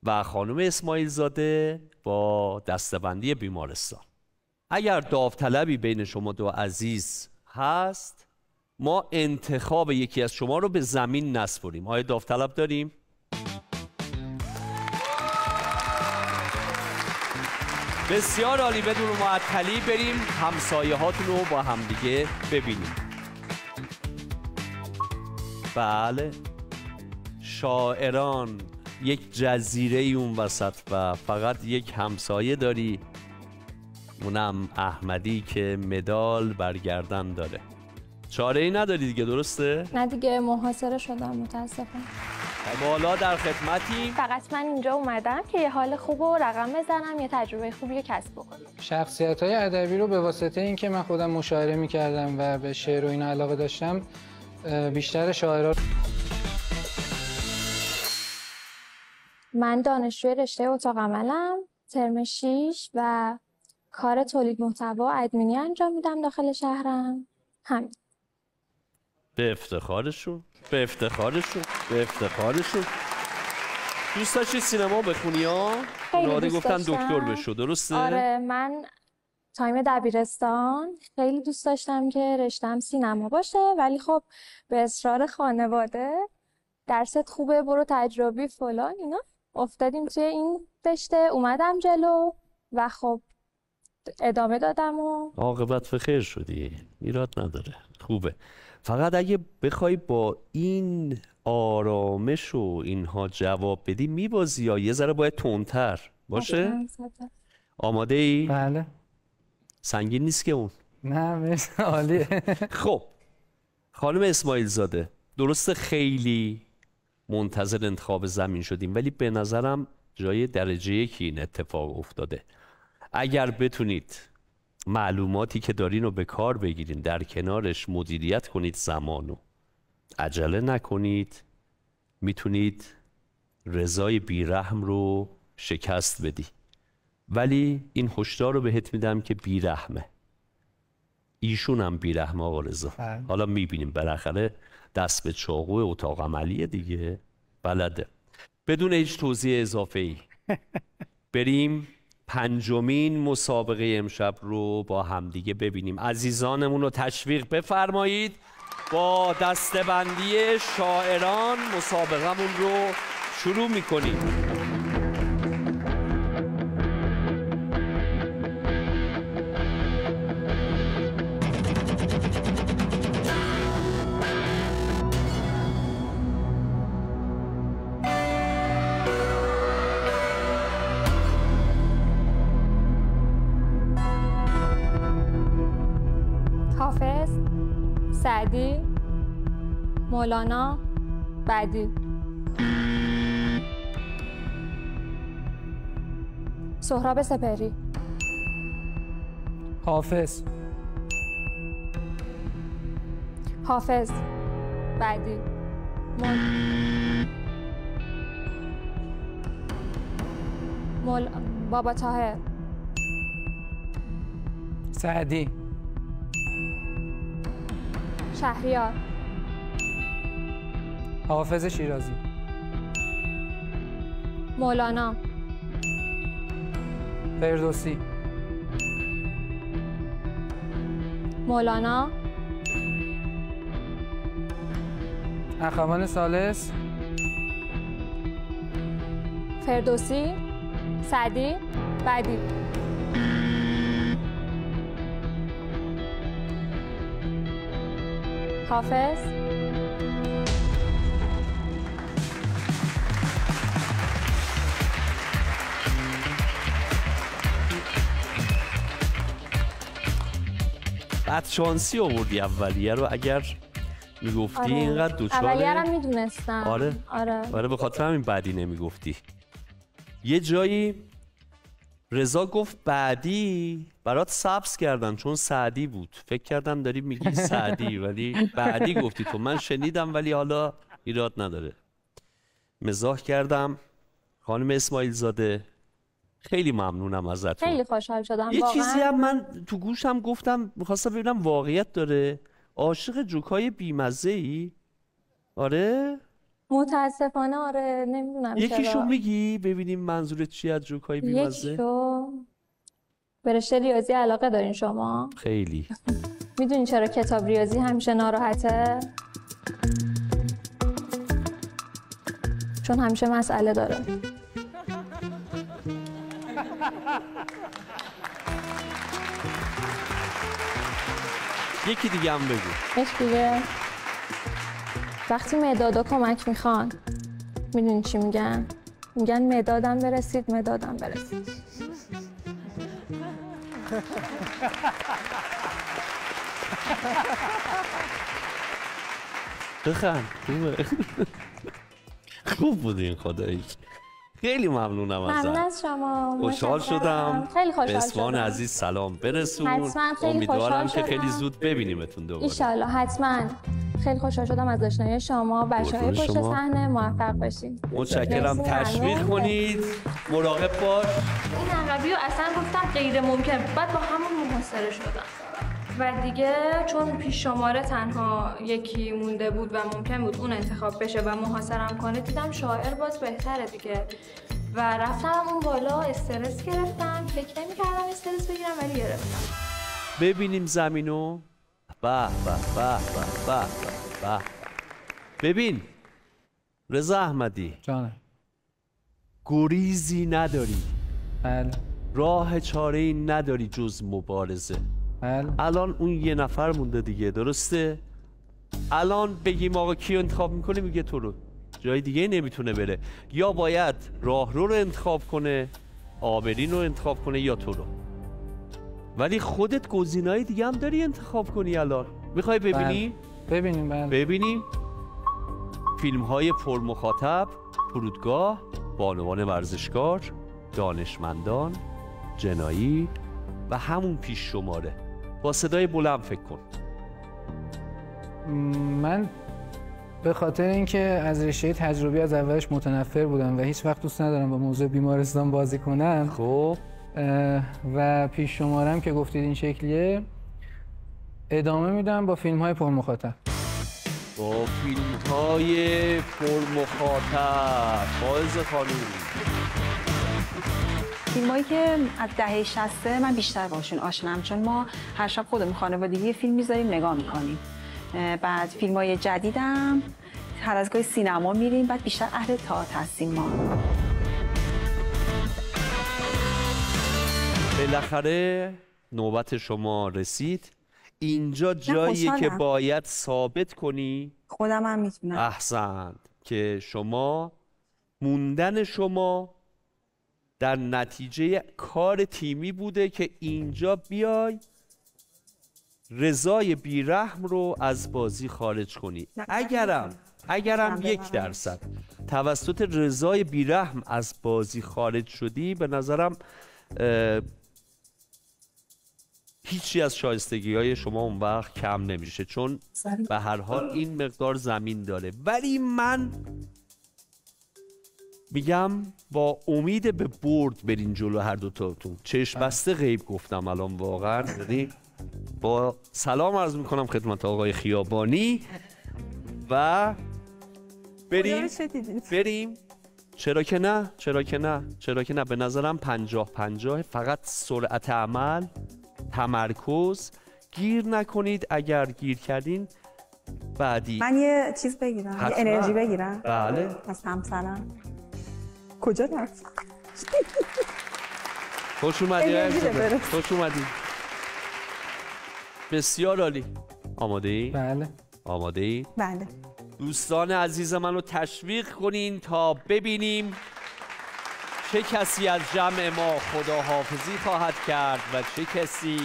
[SPEAKER 1] و خانم اسماعیل زاده با دسته‌بندی بیمارستان. اگر داوطلبی بین شما 2 عزیز هست، ما انتخاب یکی از شما رو به زمین نسپریم. آیا داوطلب داریم؟ بسیار عالی. بدون معطلی بریم همسایه هاتون رو با همدیگه ببینیم. بله، شاعران، یک جزیره اون وسط و فقط یک همسایه داری، اونم احمدی که مدال برگردن داره. چاره ای نداری دیگه، درسته؟
[SPEAKER 13] نه دیگه، محاصره شدم متاسفم.
[SPEAKER 1] بالا در خدمتی.
[SPEAKER 13] فقط من اینجا اومدم که یه حال خوب و رقم بزنم، یه تجربه خوبی کسب بکنم.
[SPEAKER 2] شخصیت‌های ادبی رو به واسطه اینکه من خودم مشاعره می‌کردم و به شعر و این علاقه داشتم، بیشتر شاعرها.
[SPEAKER 13] من دانشجوی رشته اتاق عملم، ترم 6 و کار تولید محتوا ادمینی انجام میدم داخل شهرم. همین.
[SPEAKER 1] به افتخارشون. دوست داشتی سینما بخونی ها؟
[SPEAKER 13] خیلی
[SPEAKER 1] گفتن دکتر بشو، درسته؟
[SPEAKER 13] آره، من تایم دبیرستان خیلی دوست داشتم که رشتم سینما باشه، ولی خب به اصرار خانواده درست خوبه، برو تجربی فلان اینا، افتادیم توی این رشته. اومدم جلو و خب ادامه دادم و
[SPEAKER 1] عاقبت به خیر شدی، ایراد نداره، خوبه. فقط اگه بخوای با این آرامش و اینها جواب بدی میبازی، یا یه ذره باید تندتر باشه؟ آماده ای؟
[SPEAKER 2] بله.
[SPEAKER 1] سنگین نیست که اون؟
[SPEAKER 2] نه مرسی، عالیه.
[SPEAKER 1] خب خانم اسماعیل زاده، درسته خیلی منتظر انتخاب زمین شدیم، ولی به نظرم جای درجه 1 این اتفاق افتاده. اگر بتونید معلوماتی که دارین رو به کار بگیرین، در کنارش مدیریت کنید زمانو، عجله نکنید، میتونید رضای بیرحم رو شکست بدی. ولی این هشدار رو بهت میدم که بیرحمه، ایشون هم بیرحمه آقا رضا. حالا میبینیم بالاخره دست به چاقو اتاق عملیه دیگه، بلده. بدون هیچ توضیح اضافه ای بریم 5مین مسابقه امشب رو با همدیگه ببینیم. عزیزانمون رو تشویق بفرمایید. با دسته‌بندی شاعران مسابقه‌مون رو شروع می‌کنیم.
[SPEAKER 13] حافظ، سعدی، مولانا، بعدی. سهراب سپهری.
[SPEAKER 2] حافظ.
[SPEAKER 13] حافظ، بعدی. بابا طاهر.
[SPEAKER 2] سعدی.
[SPEAKER 13] شهریار.
[SPEAKER 2] حافظ شیرازی.
[SPEAKER 13] مولانا.
[SPEAKER 2] فردوسی.
[SPEAKER 13] مولانا.
[SPEAKER 2] اخوان ثالث.
[SPEAKER 13] فردوسی. سعدی. بعدی. حافظ.
[SPEAKER 1] بعد شانسی آوردی اولیه رو، اگر میگفتی
[SPEAKER 13] آره.
[SPEAKER 1] اینقدر دوچاره
[SPEAKER 13] اولیه رو میدونستم.
[SPEAKER 1] آره به خاطر همین بعدی نمیگفتی. یه جایی رضا گفت بعدی، برات سبز کردن چون سعدی بود، فکر کردم داری میگی سعدی ولی بعدی گفتی تو. من شنیدم ولی حالا ایراد نداره، مزاح کردم. خانم اسماعیل زاده خیلی ممنونم ازتون،
[SPEAKER 13] خیلی خوشحال شدم.
[SPEAKER 1] یه
[SPEAKER 13] واقعا
[SPEAKER 1] چیزی هم من تو گوشم گفتم، میخواستم ببینم واقعیت داره. عاشق جوکای بیمزه ای؟ آره؟
[SPEAKER 13] متاسفانه آره، نمیدونم
[SPEAKER 1] یکیشو میگی ببینیم منظورت چی از جوکای بیمزه؟
[SPEAKER 13] یکیشو به رشته ریاضی علاقه دارین شما؟
[SPEAKER 1] خیلی.
[SPEAKER 13] میدونین چرا کتاب ریاضی همیشه ناراحته؟ چون همیشه مسئله داره.
[SPEAKER 1] یکی دیگه هم بگو.
[SPEAKER 13] یک دیگه، وقتی مدادا کمک میخوان میدونی چی میگن؟ میگن مدادم برسید، مدادم برسید.
[SPEAKER 1] بخند خوبه. خوب بودین خدایی. خیلی ممنونم ازت.
[SPEAKER 13] ممنون از شما.
[SPEAKER 1] خوشحال شدم.
[SPEAKER 13] خیلی خوشحال
[SPEAKER 1] به اسوان
[SPEAKER 13] شدم.
[SPEAKER 1] عزیز سلام برسون.
[SPEAKER 13] حتما خیلی
[SPEAKER 1] امیدوارم
[SPEAKER 13] خوشحال
[SPEAKER 1] که خیلی
[SPEAKER 13] شدم.
[SPEAKER 1] زود ببینیمتون دوباره.
[SPEAKER 13] ایشالله حتما. خیلی خوشحال شدم از آشنایی شما. بچه‌های پشت
[SPEAKER 1] شما.
[SPEAKER 13] صحنه موفق باشین.
[SPEAKER 1] متشکرم.
[SPEAKER 13] مرسی،
[SPEAKER 1] تشویق
[SPEAKER 13] ممنون.
[SPEAKER 1] کنید، مراقب باش.
[SPEAKER 13] این عقبی رو اصلا گفتم غیر ممکن، بعد با همون محاصره شدم و دیگه چون پیش شماره تنها یکی مونده بود و ممکن بود اون انتخاب بشه و محاصرم کنه، دیدم شاعر باز بهتره دیگه و رفتم اون بالا. استرس گرفتم، فکر نمی‌کردم استرس بگیرم ولی گرفتم.
[SPEAKER 1] ببینیم زمینو. به به به به به به. ببین رضا احمدی
[SPEAKER 2] جانم،
[SPEAKER 1] گریزی نداری.
[SPEAKER 2] بله.
[SPEAKER 1] راه چاره‌ای نداری جز مبارزه.
[SPEAKER 2] بله.
[SPEAKER 1] الان اون یه نفر مونده دیگه، درسته؟ الان بگیم آقا کیو انتخاب میکنه، میگه تو رو. جای دیگه نمیتونه بره. یا باید راهرو رو انتخاب کنه، آبرین رو انتخاب کنه، یا تو رو. ولی خودت گزینه‌های دیگه هم داری انتخاب کنی. الان میخوای ببینی؟
[SPEAKER 2] ببینیم. بله.
[SPEAKER 1] ببینیم فیلم‌های پرمخاطب، فرودگاه، بانوان ورزشکار، دانشمندان، جنایی و همون پیش شماره. با صدای بلند فکر کن.
[SPEAKER 2] من به خاطر اینکه از رشته تجربی از اولش متنفر بودم و هیچ وقت دوست ندارم با موضوع بیمارستان بازی کنم.
[SPEAKER 1] خب
[SPEAKER 2] و پیش شمارم که گفتید این شکلیه، ادامه میدم با فیلم‌های پرمخاطب.
[SPEAKER 1] با فیلم‌های پرمخاطب. فائزه خانم،
[SPEAKER 3] فیلمایی که از دهه 60 من بیشتر باشون آشنام، چون ما هر شب خودمون خانوادگی فیلم میذاریم نگاه میکنیم. بعد فیلمای جدیدم هر از گاهی سینما میریم، بعد بیشتر اهل تئاتر هستیم ما.
[SPEAKER 1] بالاخره نوبت شما رسید. اینجا جاییه که باید ثابت کنی.
[SPEAKER 3] خودم هم میتونم.
[SPEAKER 1] احسنت. که شما موندن شما در نتیجه کار تیمی بوده که اینجا بیای رضای بیرحم رو از بازی خارج کنی. اگرم 1% توسط رضای بیرحم از بازی خارج شدی، به نظرم هیچی از شایستگی های شما اون وقت کم نمیشه، چون به هر حال این مقدار زمین داره. ولی من میگم با امید به برد برین جلو هر دوتاتون. چشم بسته غیب گفتم الان واقعا. با سلام عرض میکنم خدمت آقای خیابانی و بریم. چرا که نه به نظرم 50-50. فقط سرعت عمل، تمرکز، گیر نکنید. اگر گیر کردین بعدی
[SPEAKER 3] من یه چیز بگیرم، یه انرژی بگیرم.
[SPEAKER 1] بله
[SPEAKER 3] از همسرم. کجا رفت؟
[SPEAKER 1] خوش اومدی. بسیار عالی. آماده ای؟
[SPEAKER 2] بله.
[SPEAKER 1] آماده ای؟
[SPEAKER 3] بله.
[SPEAKER 1] دوستان عزیز منو تشویق کنین تا ببینیم چه کسی از جمع ما خداحافظی خواهد کرد و چه کسی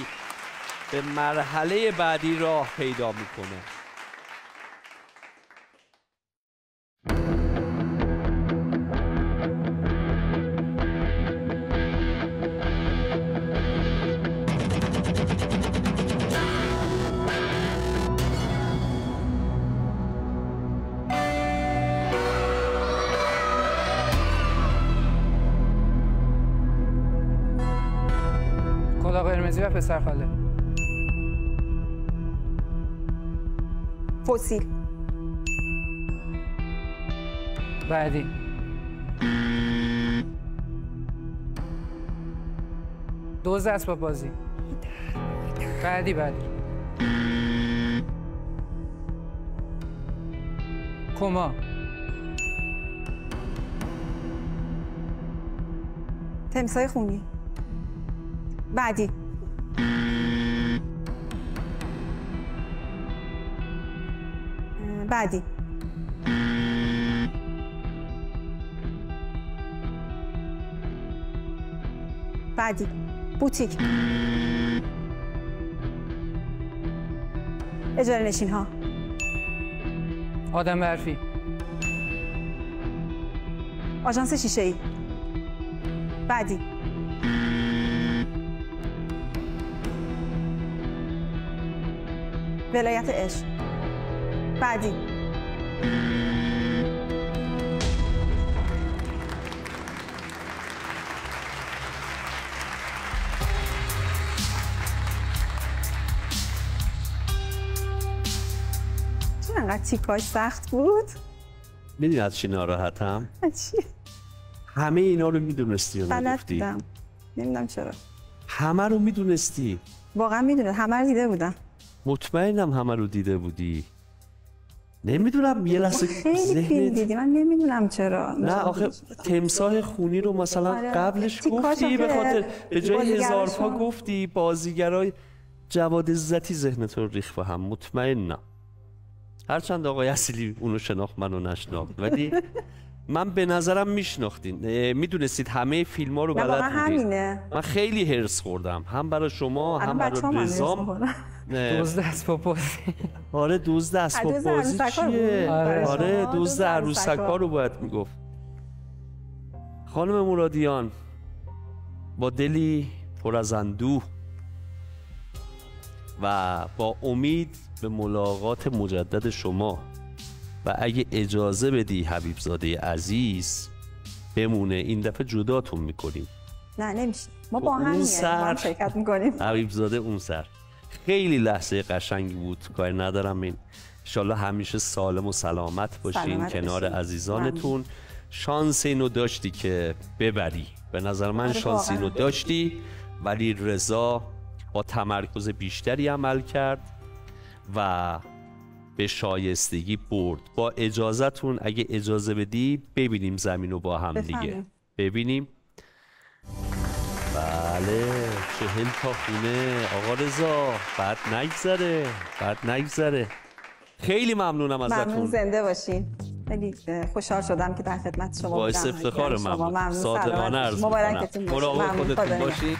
[SPEAKER 1] به مرحله بعدی راه پیدا میکنه.
[SPEAKER 2] کلاه قرمزی و پسرخاله.
[SPEAKER 3] فسیل.
[SPEAKER 2] بعدی. دزد اسباب بازی. بعدی. کما.
[SPEAKER 3] تمساح خونی. بعدی. بوتیک. اجاره نشین ها.
[SPEAKER 2] آدم برفی.
[SPEAKER 3] آژانس شیشه ای. بعدی. ولایت عشق. بعدی. چون انقدر تیکاش سخت بود؟
[SPEAKER 1] میدونی از چی ناراحتم؟
[SPEAKER 3] چی؟
[SPEAKER 1] همه اینا رو میدونستی یا
[SPEAKER 3] بلد
[SPEAKER 1] نگفتی؟
[SPEAKER 3] بودم. نمیدونم چرا.
[SPEAKER 1] همه رو میدونستی؟
[SPEAKER 3] واقعا میدونم. همه رو دیده بودم.
[SPEAKER 1] مطمئنم همه رو دیده بودی. نمیدونم یه لحظه
[SPEAKER 3] خیلی فیلم دیدی، من نمیدونم چرا.
[SPEAKER 1] نه آخه تمساح خونی رو مثلا قبلش گفتی به خاطر به جای هزار پا گفتی بازیگرای جواد عزتی ذهنت رو ریخت و هم. مطمئنم هرچند آقای اصیلی اونو شناخت منو نشناخت ولی من به نظرم میشناختین، میدونستید همه فیلم ها رو بلد بودید.
[SPEAKER 3] همینه.
[SPEAKER 1] من خیلی هرس خوردم هم برای شما هم برای رضام.
[SPEAKER 2] دزد اسباب بازی.
[SPEAKER 1] آره دزد اسباب بازی چیه؟ آره دزد عروسک‌ها رو باید میگفت. خانم مرادیان با دلی پر از اندوه و با امید به ملاقات مجدد شما و اگه اجازه بدی حبیبزاده عزیز بمونه این دفعه جداتون میکنیم.
[SPEAKER 3] نه نمیشه، ما با هم شرکت میکنیم.
[SPEAKER 1] حبیبزاده اون سر خیلی لحظه قشنگی بود، کاری ندارم. این انشالله همیشه سالم و سلامت باشین کنار عزیزانتون. شانس اینو داشتی که ببری، به نظر من شانس اینو داشتی، ولی رضا با تمرکز بیشتری عمل کرد و به شایستگی برد. با اجازهتون اگه اجازه بدی ببینیم زمین رو با هم دیگه ببینیم. بله 40 تا خونه آقا رضا، بعد نگذره. خیلی ممنونم ازتون.
[SPEAKER 3] ممنون، زنده باشین. خیلی خوشحال شدم که در خدمت شما بودم.
[SPEAKER 1] باعث افتخار من. صادقانه عرض می‌کنم.
[SPEAKER 3] مبارکتون باشه.
[SPEAKER 1] مراقب خودتون باشید.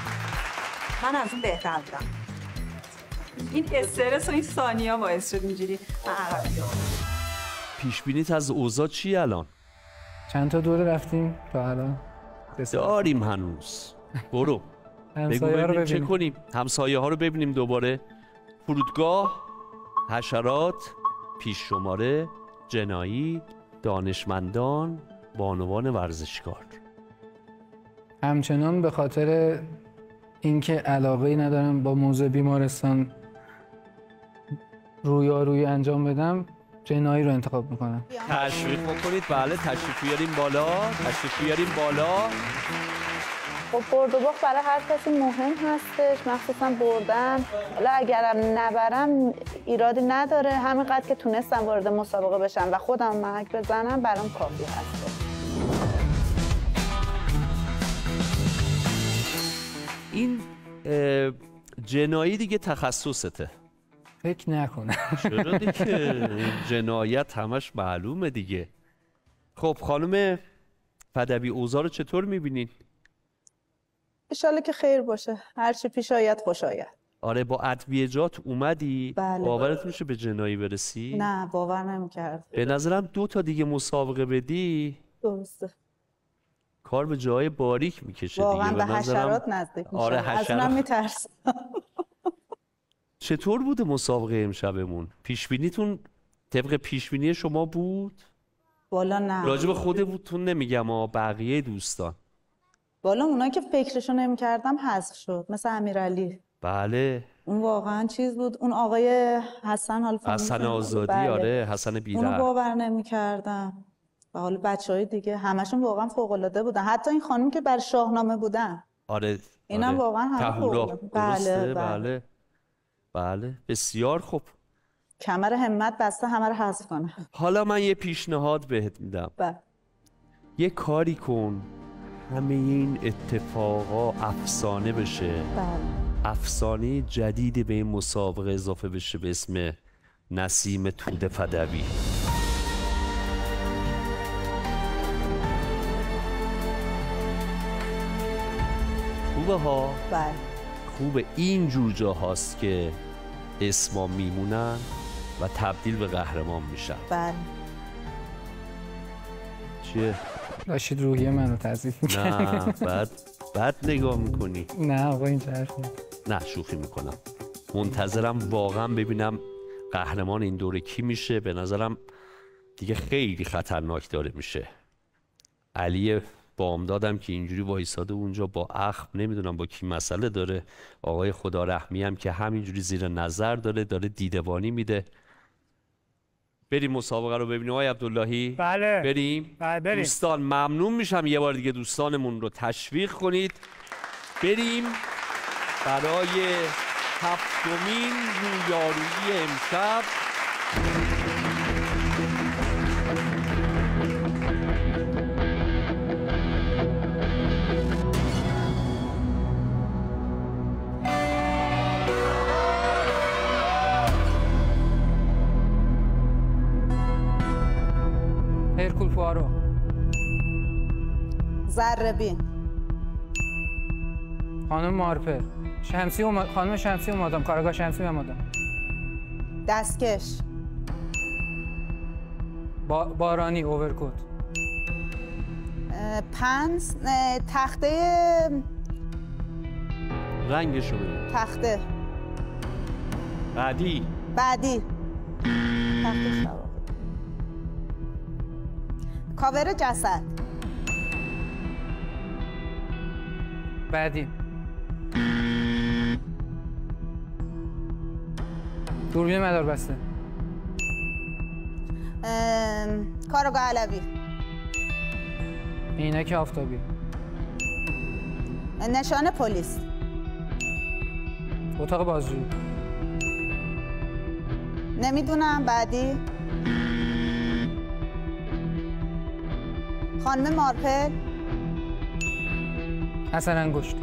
[SPEAKER 3] من از اون بهتر بودم. این استرس و این ثانیه‌ها باعث شد اینجوری
[SPEAKER 1] پیش بینیت از اوضاع چی الان؟
[SPEAKER 2] چند تا دور رفتیم تا الان؟
[SPEAKER 1] داریم هنوز. برو بگو ببینیم چه کنیم. همسایه ها رو ببینیم دوباره. فرودگاه، حشرات، پیش شماره، جنایی، دانشمندان، بانوان ورزشکار؟
[SPEAKER 2] همچنان به خاطر اینکه علاقه‌ای ندارم با موضوع بیمارستان رویارویی انجام بدم، جنایی رو انتخاب میکنم.
[SPEAKER 1] تشویق بکنید. بله تشریف بیاریم بالا، تشریف بیاریم بالا.
[SPEAKER 14] خب برد و باخت برای هر کسی مهم هستش، مخصوصا بردن. حالا اگرم نبرم ایرادی نداره، همینقدر که تونستم وارد مسابقه بشم و خودم محک بزنم برام کافی هستش.
[SPEAKER 1] این جنایی دیگه تخصصته.
[SPEAKER 2] فکر نکنم.
[SPEAKER 1] چرا دیگه؟ جنایت همش معلومه دیگه. خب خانم فدوی اوضاع رو چطور میبینین؟
[SPEAKER 14] انشالله که خیر باشه، هرچی پیش آید خوش آید.
[SPEAKER 1] آره با ادویجات اومدی؟
[SPEAKER 14] بله.
[SPEAKER 1] باورت میشه به جنایی برسی؟
[SPEAKER 14] نه باور نمی‌کرد.
[SPEAKER 1] به نظرم 2 تا دیگه مسابقه بدی
[SPEAKER 14] درسته.
[SPEAKER 1] کار به جای باریک میکشه
[SPEAKER 14] واقعا
[SPEAKER 1] دیگه.
[SPEAKER 14] به حشرات نزدیک میشه.
[SPEAKER 1] آره
[SPEAKER 14] از اونم میترسم.
[SPEAKER 1] چطور بوده مسابقه امشبمون؟ پیشبینیتون طبق پیشبینی شما بود؟
[SPEAKER 14] والا نه.
[SPEAKER 1] راجب خودتون نمیگم بقیه دوستان.
[SPEAKER 14] والا اونایی که فکرشو نمی‌کردم حذف شد، مثل امیرعلی.
[SPEAKER 1] بله.
[SPEAKER 14] اون واقعا چیز بود. اون آقای حسن
[SPEAKER 1] آزادی.
[SPEAKER 14] بله.
[SPEAKER 1] آره حسن بیره.
[SPEAKER 14] اونو باور نمی‌کردم. و حالا بچهای دیگه همشون واقعا فوق‌العاده بودن. حتی این خانم که بر شاهنامه بودن.
[SPEAKER 1] آره.
[SPEAKER 14] اینا
[SPEAKER 1] آره.
[SPEAKER 14] واقعا هم فوق‌العاده.
[SPEAKER 1] بله
[SPEAKER 14] بله.
[SPEAKER 1] بله بسیار خوب.
[SPEAKER 14] کمر همت بسته همه رو حذف کنه.
[SPEAKER 1] حالا من یه پیشنهاد بهت میدم.
[SPEAKER 14] بله.
[SPEAKER 1] یه کاری کن همه این اتفاقا افسانه بشه.
[SPEAKER 14] بله.
[SPEAKER 1] افسانه جدیدی به این مسابقه اضافه بشه به اسم نسیم توده فدوی. خوبه ها؟
[SPEAKER 14] بله.
[SPEAKER 1] خوبه این جور جاهاست که اسما میمونن و تبدیل به قهرمان میشن.
[SPEAKER 14] بله.
[SPEAKER 1] چیه؟
[SPEAKER 2] داشتید روحیه منو تضعیف میکنید.
[SPEAKER 1] نه بعد نگاه میکنی.
[SPEAKER 2] نه آقا این حرف
[SPEAKER 1] نه شوخی میکنم. منتظرم واقعا ببینم قهرمان این دوره کی میشه. به نظرم دیگه خیلی خطرناک داره میشه. علی بامدادم که اینجوری وایساده اونجا با اخم، نمیدونم با کی مسئله داره. آقای خدا رحمی هم که همینجوری زیر نظر داره دیدبانی میده. بریم مسابقه رو ببینیم آقای عبداللهی.
[SPEAKER 4] بله.
[SPEAKER 1] بریم.
[SPEAKER 4] بله بریم.
[SPEAKER 1] دوستان ممنون میشم یه بار دیگه دوستانمون رو تشویق کنید. بریم برای 7مین رویارویی امشب.
[SPEAKER 2] هرکول پوارو.
[SPEAKER 14] ذره‌بین.
[SPEAKER 2] خانم مارپه. خانم شمسی اومدم. کارگاه شمسی اومدم.
[SPEAKER 14] دستکش.
[SPEAKER 2] بارانی اوورکوت.
[SPEAKER 14] پنس. تخته.
[SPEAKER 1] رنگشو ببین.
[SPEAKER 14] تخته.
[SPEAKER 1] بعدی.
[SPEAKER 14] تخته شبا. کاور جسد.
[SPEAKER 2] بعدی. دوربین مدار بسته.
[SPEAKER 14] کارگاه علوی.
[SPEAKER 2] عینک آفتابی.
[SPEAKER 14] نشان پلیس.
[SPEAKER 2] اتاق بازجویی.
[SPEAKER 14] نمیدونم. بعدی. خانم مارپل.
[SPEAKER 2] حسن انگشت.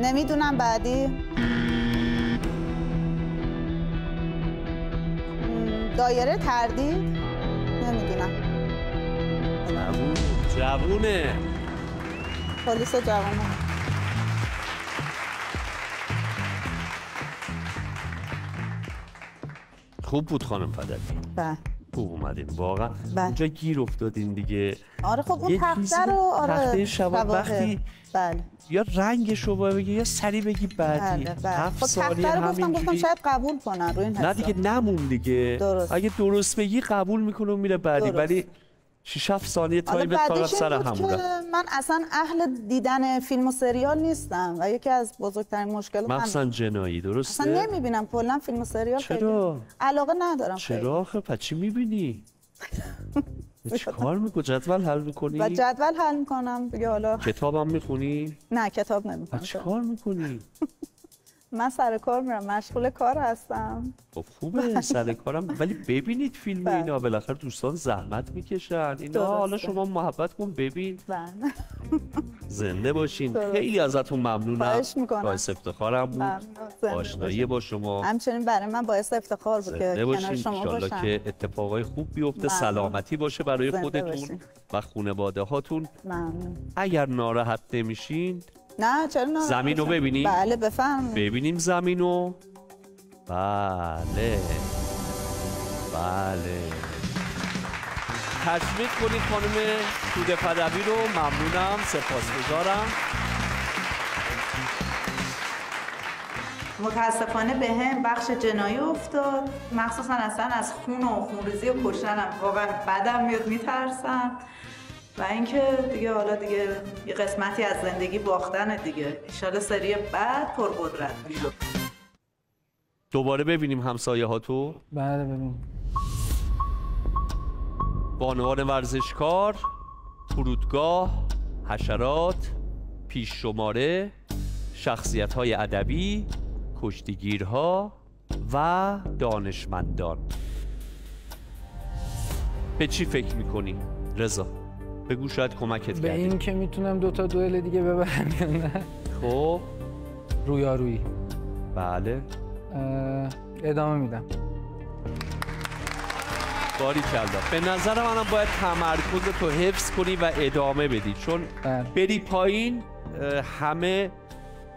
[SPEAKER 14] نمیدونم. بعدی. دایره تردید. نمیدونم.
[SPEAKER 1] جوونه.
[SPEAKER 14] پلیس جوونه.
[SPEAKER 1] خوب بود خانم فدوی.
[SPEAKER 14] بله.
[SPEAKER 1] خوب اومدین واقعا.
[SPEAKER 14] بله.
[SPEAKER 1] اینجا گیر افتادین دیگه.
[SPEAKER 14] آره خب اون تخته رو
[SPEAKER 1] تخته شبا وقتی
[SPEAKER 14] بله.
[SPEAKER 1] یا رنگش رو بگی یا سری بگی بعدی.
[SPEAKER 14] بله.
[SPEAKER 1] 7
[SPEAKER 14] خب
[SPEAKER 1] ثانیه
[SPEAKER 14] تخته رو گفتم شاید قبول کنن روی این
[SPEAKER 1] نه دیگه نمون دیگه.
[SPEAKER 14] درست.
[SPEAKER 1] اگه درست بگی قبول میکنه و میره بعدی.
[SPEAKER 14] درست.
[SPEAKER 1] ولی 6-7 ثانیه تایم فقط
[SPEAKER 14] بعدش
[SPEAKER 1] سر
[SPEAKER 14] این بود
[SPEAKER 1] همونه.
[SPEAKER 14] که من اصلا اهل دیدن فیلم و سریال نیستم و یکی از بزرگترین مشکلات
[SPEAKER 1] مخصوصا جنایی، درسته؟
[SPEAKER 14] اصلا نمیبینم کلا فیلم و سریال.
[SPEAKER 1] چرا؟
[SPEAKER 14] علاقه ندارم.
[SPEAKER 1] چرا آخه؟ پس چی میبینی؟ چی کار میکنی؟ جدول حل میکنی؟
[SPEAKER 14] و جدول حل میکنم دیگه. حالا
[SPEAKER 1] کتابم میخونی؟
[SPEAKER 14] نه کتاب نمیخونم.
[SPEAKER 1] چی کار میکنی؟
[SPEAKER 14] من سر کار میرم، مشغول کار هستم.
[SPEAKER 1] خب خوبه سر کارم، ولی ببینید فیلم اینا، بالاخره دوستان زحمت میکشن اینا. حالا شما محبت کن ببین. زنده باشین. خیلی ازتون ممنونم. باعث افتخارم بود آشنایی با شما.
[SPEAKER 14] همچنین برای من باعث افتخار بود که کنار شما باشم.
[SPEAKER 1] ان که اتفاقای خوب بیفته، سلامتی باشه برای خودتون و خانواده هاتون. اگر ناراحت نمیشین
[SPEAKER 14] نه چرا نه؟
[SPEAKER 1] زمین رو ببینیم؟
[SPEAKER 14] بله بفرمایید.
[SPEAKER 1] ببینیم زمین رو. بله بله. تشویق کنید خانم توده پدوی رو. ممنونم، سپاسگزارم.
[SPEAKER 14] متاسفانه به هم بخش جنایی افتاد، مخصوصا اصلا از خون و خونریزی و کشتنم واقعا بدم میاد، میترسم. و اینکه دیگه حالا دیگه یه قسمتی از زندگی باختن دیگه. انشالله سری بعد پرقدرت میشه.
[SPEAKER 1] دوباره ببینیم همسایه ها تو.
[SPEAKER 2] بله ببینیم.
[SPEAKER 1] بانوان ورزشکار، فرودگاه، حشرات، پیش شماره، شخصیت های ادبی، کشتیگیرها و دانشمندان. به چی فکر میکنی رضا؟ بگو شاید کمکت کرده.
[SPEAKER 2] به این که میتونم 2 تا دوئل دیگه ببرم یا نه.
[SPEAKER 1] خب
[SPEAKER 2] رویارویی.
[SPEAKER 1] بله.
[SPEAKER 2] ادامه میدم.
[SPEAKER 1] باریکلا. به نظر منم باید تمرکز تو حفظ کنی و ادامه بدی، چون بری پایین همه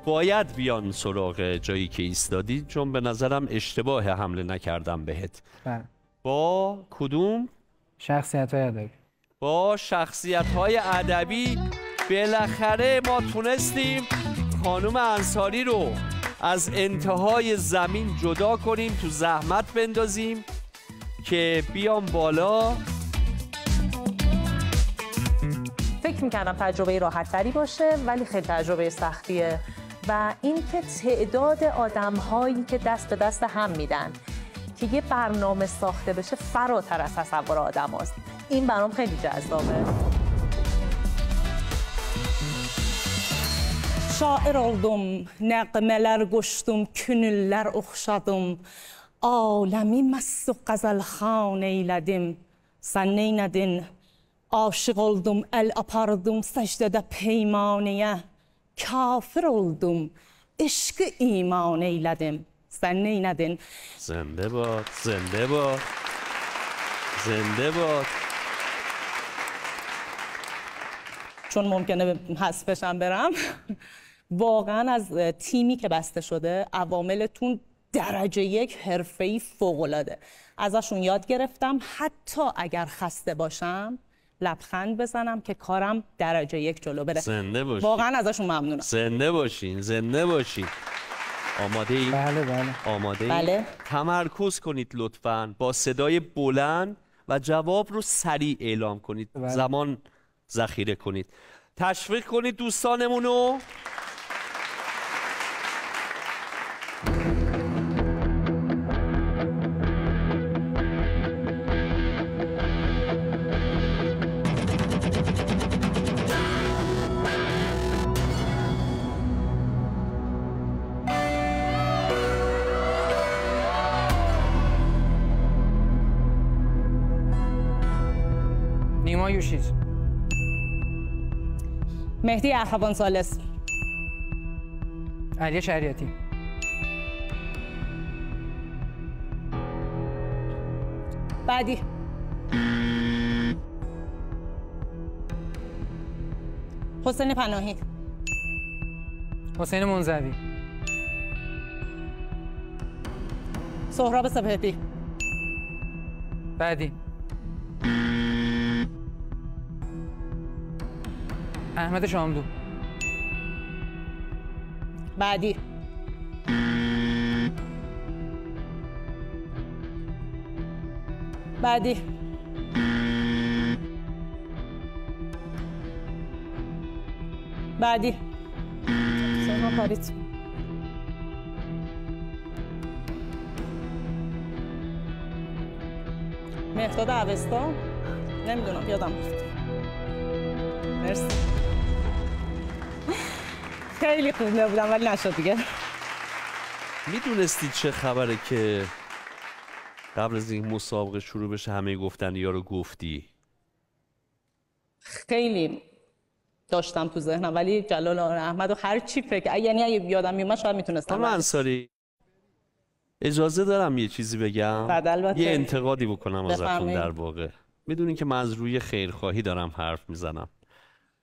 [SPEAKER 1] باید بیان سراغ جایی که ایستادی، چون به نظرم اشتباه حمله نکردم بهت. با کدوم؟
[SPEAKER 2] شخصیت‌های ادبی.
[SPEAKER 1] با شخصیت‌های ادبی بالاخره ما تونستیم خانم انصاری رو از انتهای زمین جدا کنیم، تو زحمت بندازیم که بیام بالا.
[SPEAKER 15] فکر میکردم تجربه راحت تری باشه ولی خیلی تجربه سختیه و اینکه تعداد آدم‌هایی که دست به دست هم میدن که یه برنامه ساخته بشه فراتر از تصور آدم هست. این برام خیلی جذابه. Şair oldum, nəğmələr qoşdum, künüllər oxşadım, aləmi məst qəzəlxan eylədim, sən neynədin? Aşıq oldum, əl apardım səcdədə peymanəyə, kafir oldum, eşqi iman eylədim, sən neynədin?
[SPEAKER 1] زنده باد، زنده باد، زنده باد.
[SPEAKER 15] چون ممکنه حذفشم برم. واقعا از تیمی که بسته شده عواملتون درجه 1 حرفه‌ای فوق‌العاده. ازشون یاد گرفتم حتی اگر خسته باشم لبخند بزنم که کارم درجه 1 جلو بره.
[SPEAKER 1] زنده باشین.
[SPEAKER 15] واقعا ازشون ممنونم.
[SPEAKER 1] زنده باشین، زنده باشین. آماده ای؟
[SPEAKER 2] بله بله.
[SPEAKER 1] آماده ای؟
[SPEAKER 15] بله.
[SPEAKER 1] تمرکز کنید لطفاً با صدای بلند و جواب رو سریع اعلام کنید.
[SPEAKER 2] بله.
[SPEAKER 1] زمان ذخیره کنید. تشویق کنید دوستانمون رو.
[SPEAKER 2] نیما یوشیج.
[SPEAKER 15] مهدی اخوان ثالث.
[SPEAKER 2] علی شریعتی.
[SPEAKER 15] بعدی. حسین پناهی.
[SPEAKER 2] حسین منزوی.
[SPEAKER 15] سهراب سپهری.
[SPEAKER 2] بعدی. احمد شاملو.
[SPEAKER 15] بعدی. بعدی. بعدی شما کاریت. مهداد اوستا، نمیدونم یادم رفت. مرسی. خیلی خوب بودم ولی نشد دیگه.
[SPEAKER 1] میدونستی چه خبره که قبل از این مسابقه شروع بشه همه گفتن یا رو گفتی؟
[SPEAKER 15] خیلی داشتم تو ذهنم ولی جلال احمد و هر چی فکر یعنی اگه یادم میومد شاید میتونستم.
[SPEAKER 1] خانم انصاری اجازه دارم یه چیزی بگم؟ یه انتقادی بکنم ازتون در واقع. میدونین که من از روی خیرخواهی دارم حرف میزنم.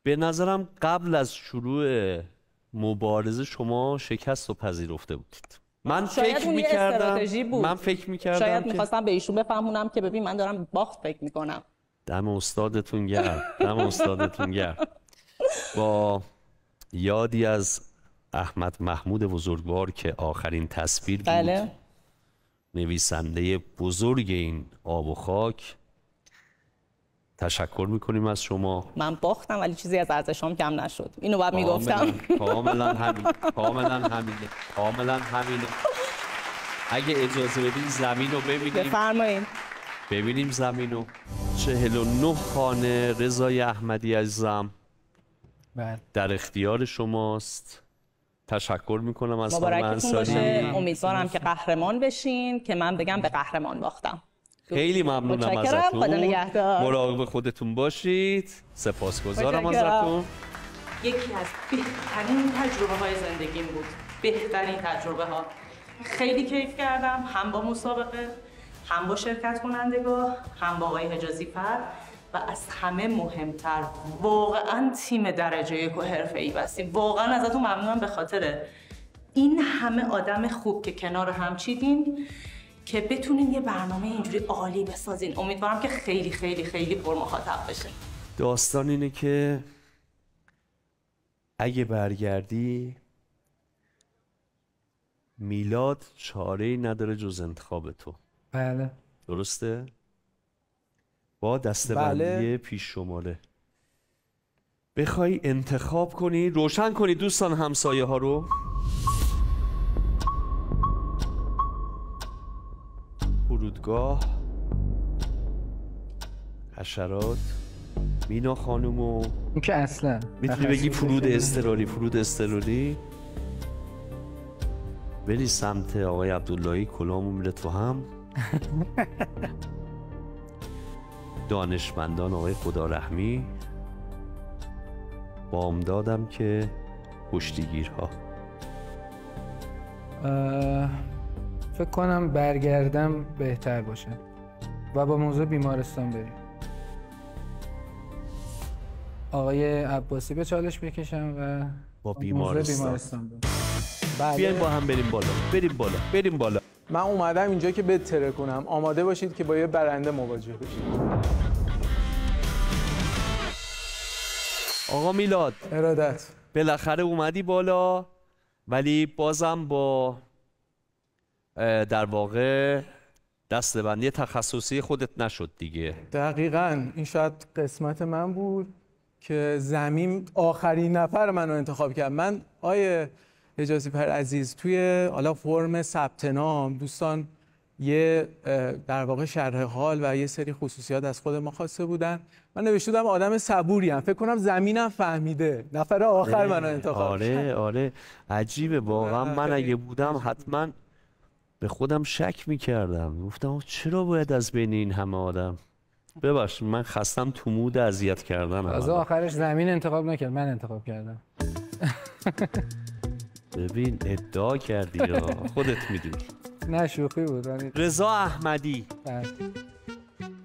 [SPEAKER 1] به نظرم قبل از شروع مبارزه شما شکست رو پذیرفته بودید. من فکر میکردم
[SPEAKER 15] شاید میخواستم به ایشون بفهمونم که ببین من دارم باخت فکر میکنم.
[SPEAKER 1] دم استادتون گرم. دم استادتون گرم. با یادی از احمد محمود بزرگوار که آخرین تصویر بود.
[SPEAKER 15] بله.
[SPEAKER 1] نویسنده بزرگ این آب و خاک، تشکر میکنیم از شما.
[SPEAKER 15] من باختم ولی چیزی از ارزشام کم نشد. اینو باید میگفتم.
[SPEAKER 1] کاملا همینه. اگه اجازه بدین زمین رو ببینیم.
[SPEAKER 15] بفرمایید.
[SPEAKER 1] ببینیم زمین رو. 49 خانه رضای احمدی عزیزم در اختیار شماست. تشکر میکنم از خانم انصاری.
[SPEAKER 15] امیدوارم که قهرمان بشین که من بگم به قهرمان باختم.
[SPEAKER 1] خیلی ممنونم ازتون. مراقب خودتون باشید. سپاسگزارم ازتون.
[SPEAKER 15] یکی از بهترین تجربه های زندگیم بود. بهترین تجربه ها. خیلی کیف کردم هم با مسابقه، هم با شرکت کنندگان، هم با آقای حجازی پر و از همه مهمتر واقعا تیم درجه یک و حرفه‌ای بستیم. واقعا ازتون ممنونم به خاطر این همه آدم خوب که کنار هم چیدین که بتونین یه برنامه اینجوری عالی بسازین. امیدوارم که خیلی خیلی خیلی پر مخاطب بشه.
[SPEAKER 1] داستان اینه که اگه برگردی میلاد چاره‌ای نداره جز انتخاب تو.
[SPEAKER 2] بله.
[SPEAKER 1] درسته؟ با دسته‌بندی پیش شماره بخوای انتخاب کنی، روشن کنی دوستان همسایه ها رو. فرودگاه، حشرات، مینا خانومو
[SPEAKER 2] این که اصلا
[SPEAKER 1] میتونی بگی فرود اضطراری. بری سمت آقای عبداللهی، کلامو میره تو هم. دانشمندان آقای خدارحمی، بامدادم که کشتیگیرها.
[SPEAKER 2] فکر کنم برگردم بهتر باشه و با موضوع بیمارستان بریم. آقای عباسی به چالش بکشم و
[SPEAKER 1] با بیمارستان
[SPEAKER 2] بریم.
[SPEAKER 1] بیایم با هم بریم بالا.
[SPEAKER 16] من اومدم اینجا که بتره کنم. آماده باشید که با یه برنده مواجه بشید.
[SPEAKER 1] آقا میلاد،
[SPEAKER 16] ارادت.
[SPEAKER 1] بالاخره اومدی بالا ولی بازم با در واقع دسته‌بندی تخصصی خودت نشد دیگه.
[SPEAKER 16] دقیقاً این شاید قسمت من بود که زمین آخرین نفر منو انتخاب کرد. من آیه حجازی پر عزیز توی حالا فرم ثبت نام دوستان یه در واقع شرح حال و یه سری خصوصیات از خود ما خواسته بودن. من نوشته بودم آدم صبوریم. فکر کنم زمینم فهمیده. نفر آخر منو انتخاب کرد.
[SPEAKER 1] آره عجیبه واقعا. من اگه بودم حتما به خودم شک میکردم. گفتم چرا باید از بین این همه آدم. ببخشید من خستم تو مود اذیت کردن.
[SPEAKER 2] از آخرش زمین انتخاب نکرد، من انتخاب کردم.
[SPEAKER 1] ببین ادعا کردی یا خودت میدونی.
[SPEAKER 2] نه شوخی بود.
[SPEAKER 1] رضا احمدی،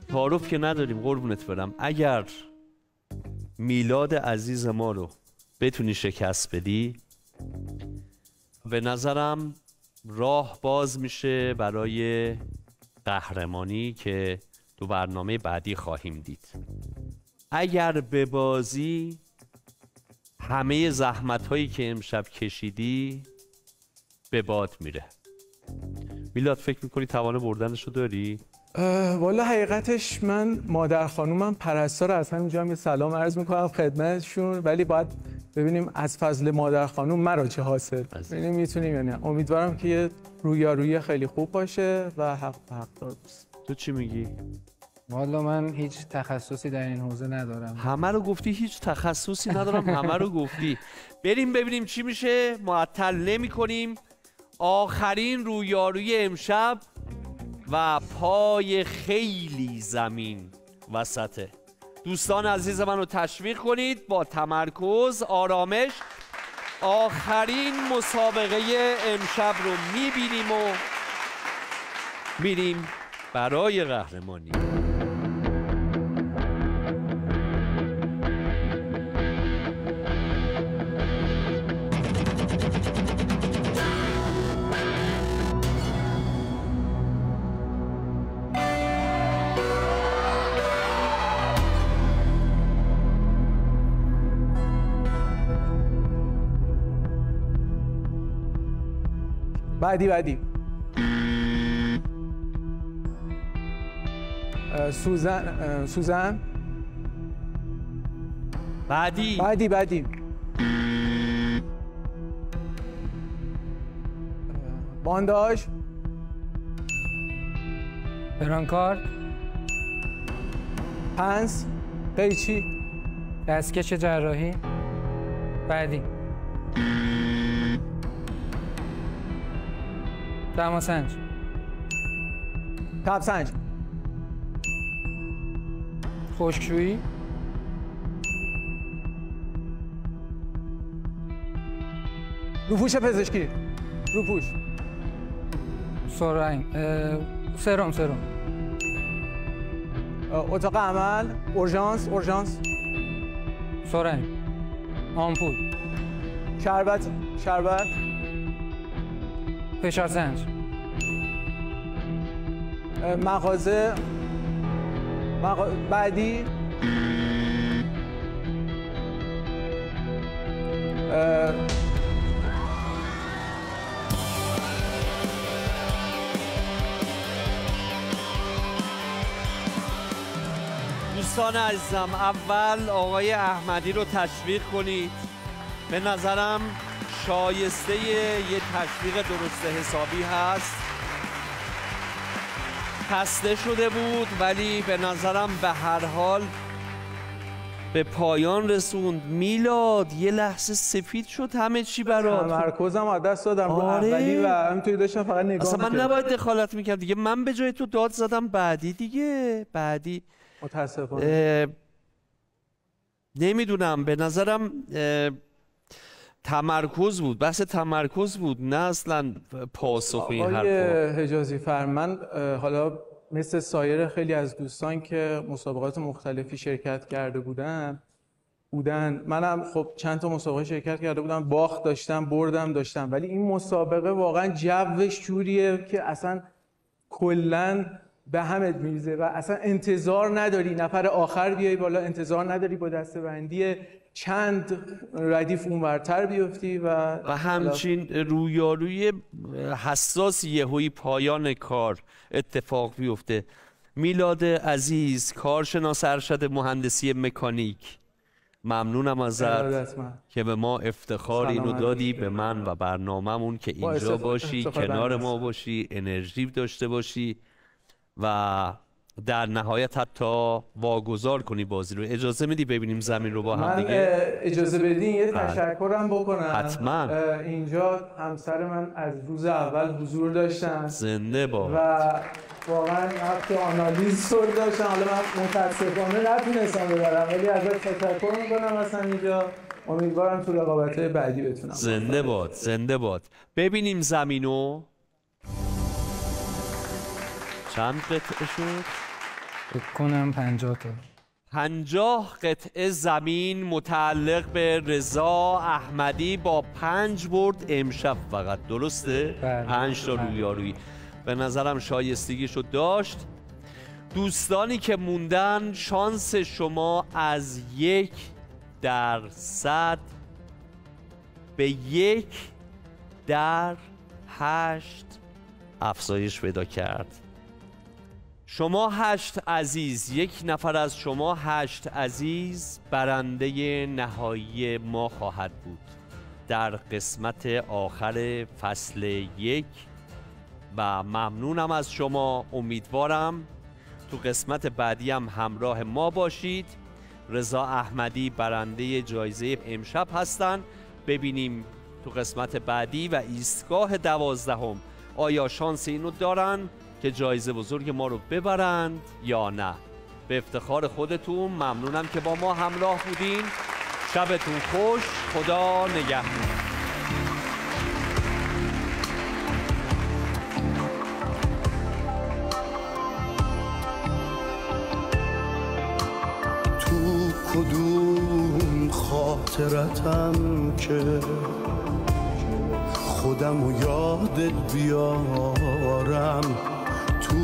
[SPEAKER 1] تعارف که نداریم قربونت برم. اگر میلاد عزیز ما رو بتونی شکست بدی به نظرم راه باز میشه برای قهرمانی که تو برنامه بعدی خواهیم دید. اگر به بازی همه زحمت هایی که امشب کشیدی به باد میره. میلاد فکر میکنی توان بردنشو داری؟
[SPEAKER 16] والا حقیقتش من مادر خانومم پرستار، از همینجا هم یه سلام عرض میکنم خدمتشون، ولی باید ببینیم از فضل مادر خانوم مرا چه حاصل. ببینیم میتونیم یا نه. امیدوارم که یه رویارویی خیلی خوب باشه و حق دار باشه.
[SPEAKER 1] تو چی میگی؟
[SPEAKER 2] والا من هیچ تخصصی در این حوزه ندارم.
[SPEAKER 1] همه رو گفتی هیچ تخصصی ندارم، همه رو گفتی. بریم ببینیم چی میشه. معطل نمی کنیم. آخرین رویارویی امشب و پای خیلی زمین وسطه. دوستان عزیز منو تشویق کنید با تمرکز، آرامش. آخرین مسابقه امشب رو میبینیم و میریم برای قهرمانی.
[SPEAKER 16] بعدی سوزن بعدی بانداژ
[SPEAKER 2] برانکارد
[SPEAKER 16] پنس قیچی
[SPEAKER 2] دستکش جراحی بعدی دماسنج
[SPEAKER 16] تبسنج
[SPEAKER 2] خشکشویی
[SPEAKER 16] روپوش پزشکی روپوش
[SPEAKER 2] سرنگ سرم
[SPEAKER 16] اتاق عمل اورژانس
[SPEAKER 2] سرنگ آمپول
[SPEAKER 16] شربت
[SPEAKER 2] فشارسنج
[SPEAKER 16] مغازه بعدی
[SPEAKER 1] دوستان عزیزم، اول آقای احمدی رو تشویق کنید. به نظرم شایسته یه تشویق درست حسابی هست. خسته شده بود ولی به نظرم به هر حال به پایان رسوند. میلاد یه لحظه سفید شد همه چی برات.
[SPEAKER 16] تمرکزم از دست دادم رو اولی و همینطوری داشتم فقط نگاه
[SPEAKER 1] اصلا من
[SPEAKER 16] می‌کردم.
[SPEAKER 1] نباید دخالت میکرد دیگه. من به جای تو داد زدم بعدی دیگه. بعدی
[SPEAKER 16] متاسفانه
[SPEAKER 1] نمیدونم، به نظرم تمرکز بود، بحث تمرکز بود، نه اصلا پاسخ این حرفا.
[SPEAKER 16] آقای حجازی فر، من حالا مثل سایر خیلی از دوستان که مسابقات مختلفی شرکت کرده بودن منم خب چند تا مسابقه شرکت کرده بودم، باخت داشتم بردم داشتم، ولی این مسابقه واقعا جوش جوریه که اصلا کلاً به همت میریزه و اصلا انتظار نداری نفر آخر بیای بالا، انتظار نداری با دسته‌بندی چند ردیف اونورتر بیفتی و
[SPEAKER 1] همچین رویارویی حساس یهویی پایان کار اتفاق بیفته. میلاد عزیز، کارشناس ارشد مهندسی مکانیک، ممنونم ازت که به ما افتخار اینو دادی، به من و برنامه‌مون که اینجا باشی، کنار ما باشی، انرژی داشته باشی و در نهایت حتی واگذار کنی بازی رو. اجازه میدی ببینیم زمین رو با هم دیگه؟
[SPEAKER 16] اجازه بدین یه تشکرم بکنم.
[SPEAKER 1] حتما.
[SPEAKER 16] اینجا همسر من از روز اول حضور داشتن،
[SPEAKER 1] زنده باد،
[SPEAKER 16] و واقعا حتی آنالیز سر داشتن. حالا من متاسفانه نتونستم ببرم ولی ازت تشکر میکنم اصلا اینجا. امیدوارم تو رقابت‌های بعدی بتونم.
[SPEAKER 1] زنده باد، زنده باد. ببینیم زمینو چند قطعه شد؟
[SPEAKER 2] کنم 50 تا.
[SPEAKER 1] 50 قطعه زمین متعلق به رضا احمدی با 5 برد امشب فقط، درسته؟ 5 تا رویارویی. به نظرم شایستگیشو داشت. دوستانی که موندن، شانس شما از 1% به 1/8 افزایش پیدا کرد. شما 8 عزیز، یک نفر از شما 8 عزیز برنده نهایی ما خواهد بود در قسمت آخر فصل 1 و ممنونم از شما. امیدوارم تو قسمت بعدی هم همراه ما باشید. رضا احمدی برنده جایزه امشب هستن. ببینیم تو قسمت بعدی و ایستگاه 12 آیا شانس اینو دارن که جایزه بزرگ ما رو ببرند یا نه. به افتخار خودتون ممنونم که با ما همراه بودین. شبتون خوش. خدا نگهدار.
[SPEAKER 17] تو کدوم خاطرتم که خودمو یادت بیارم، تو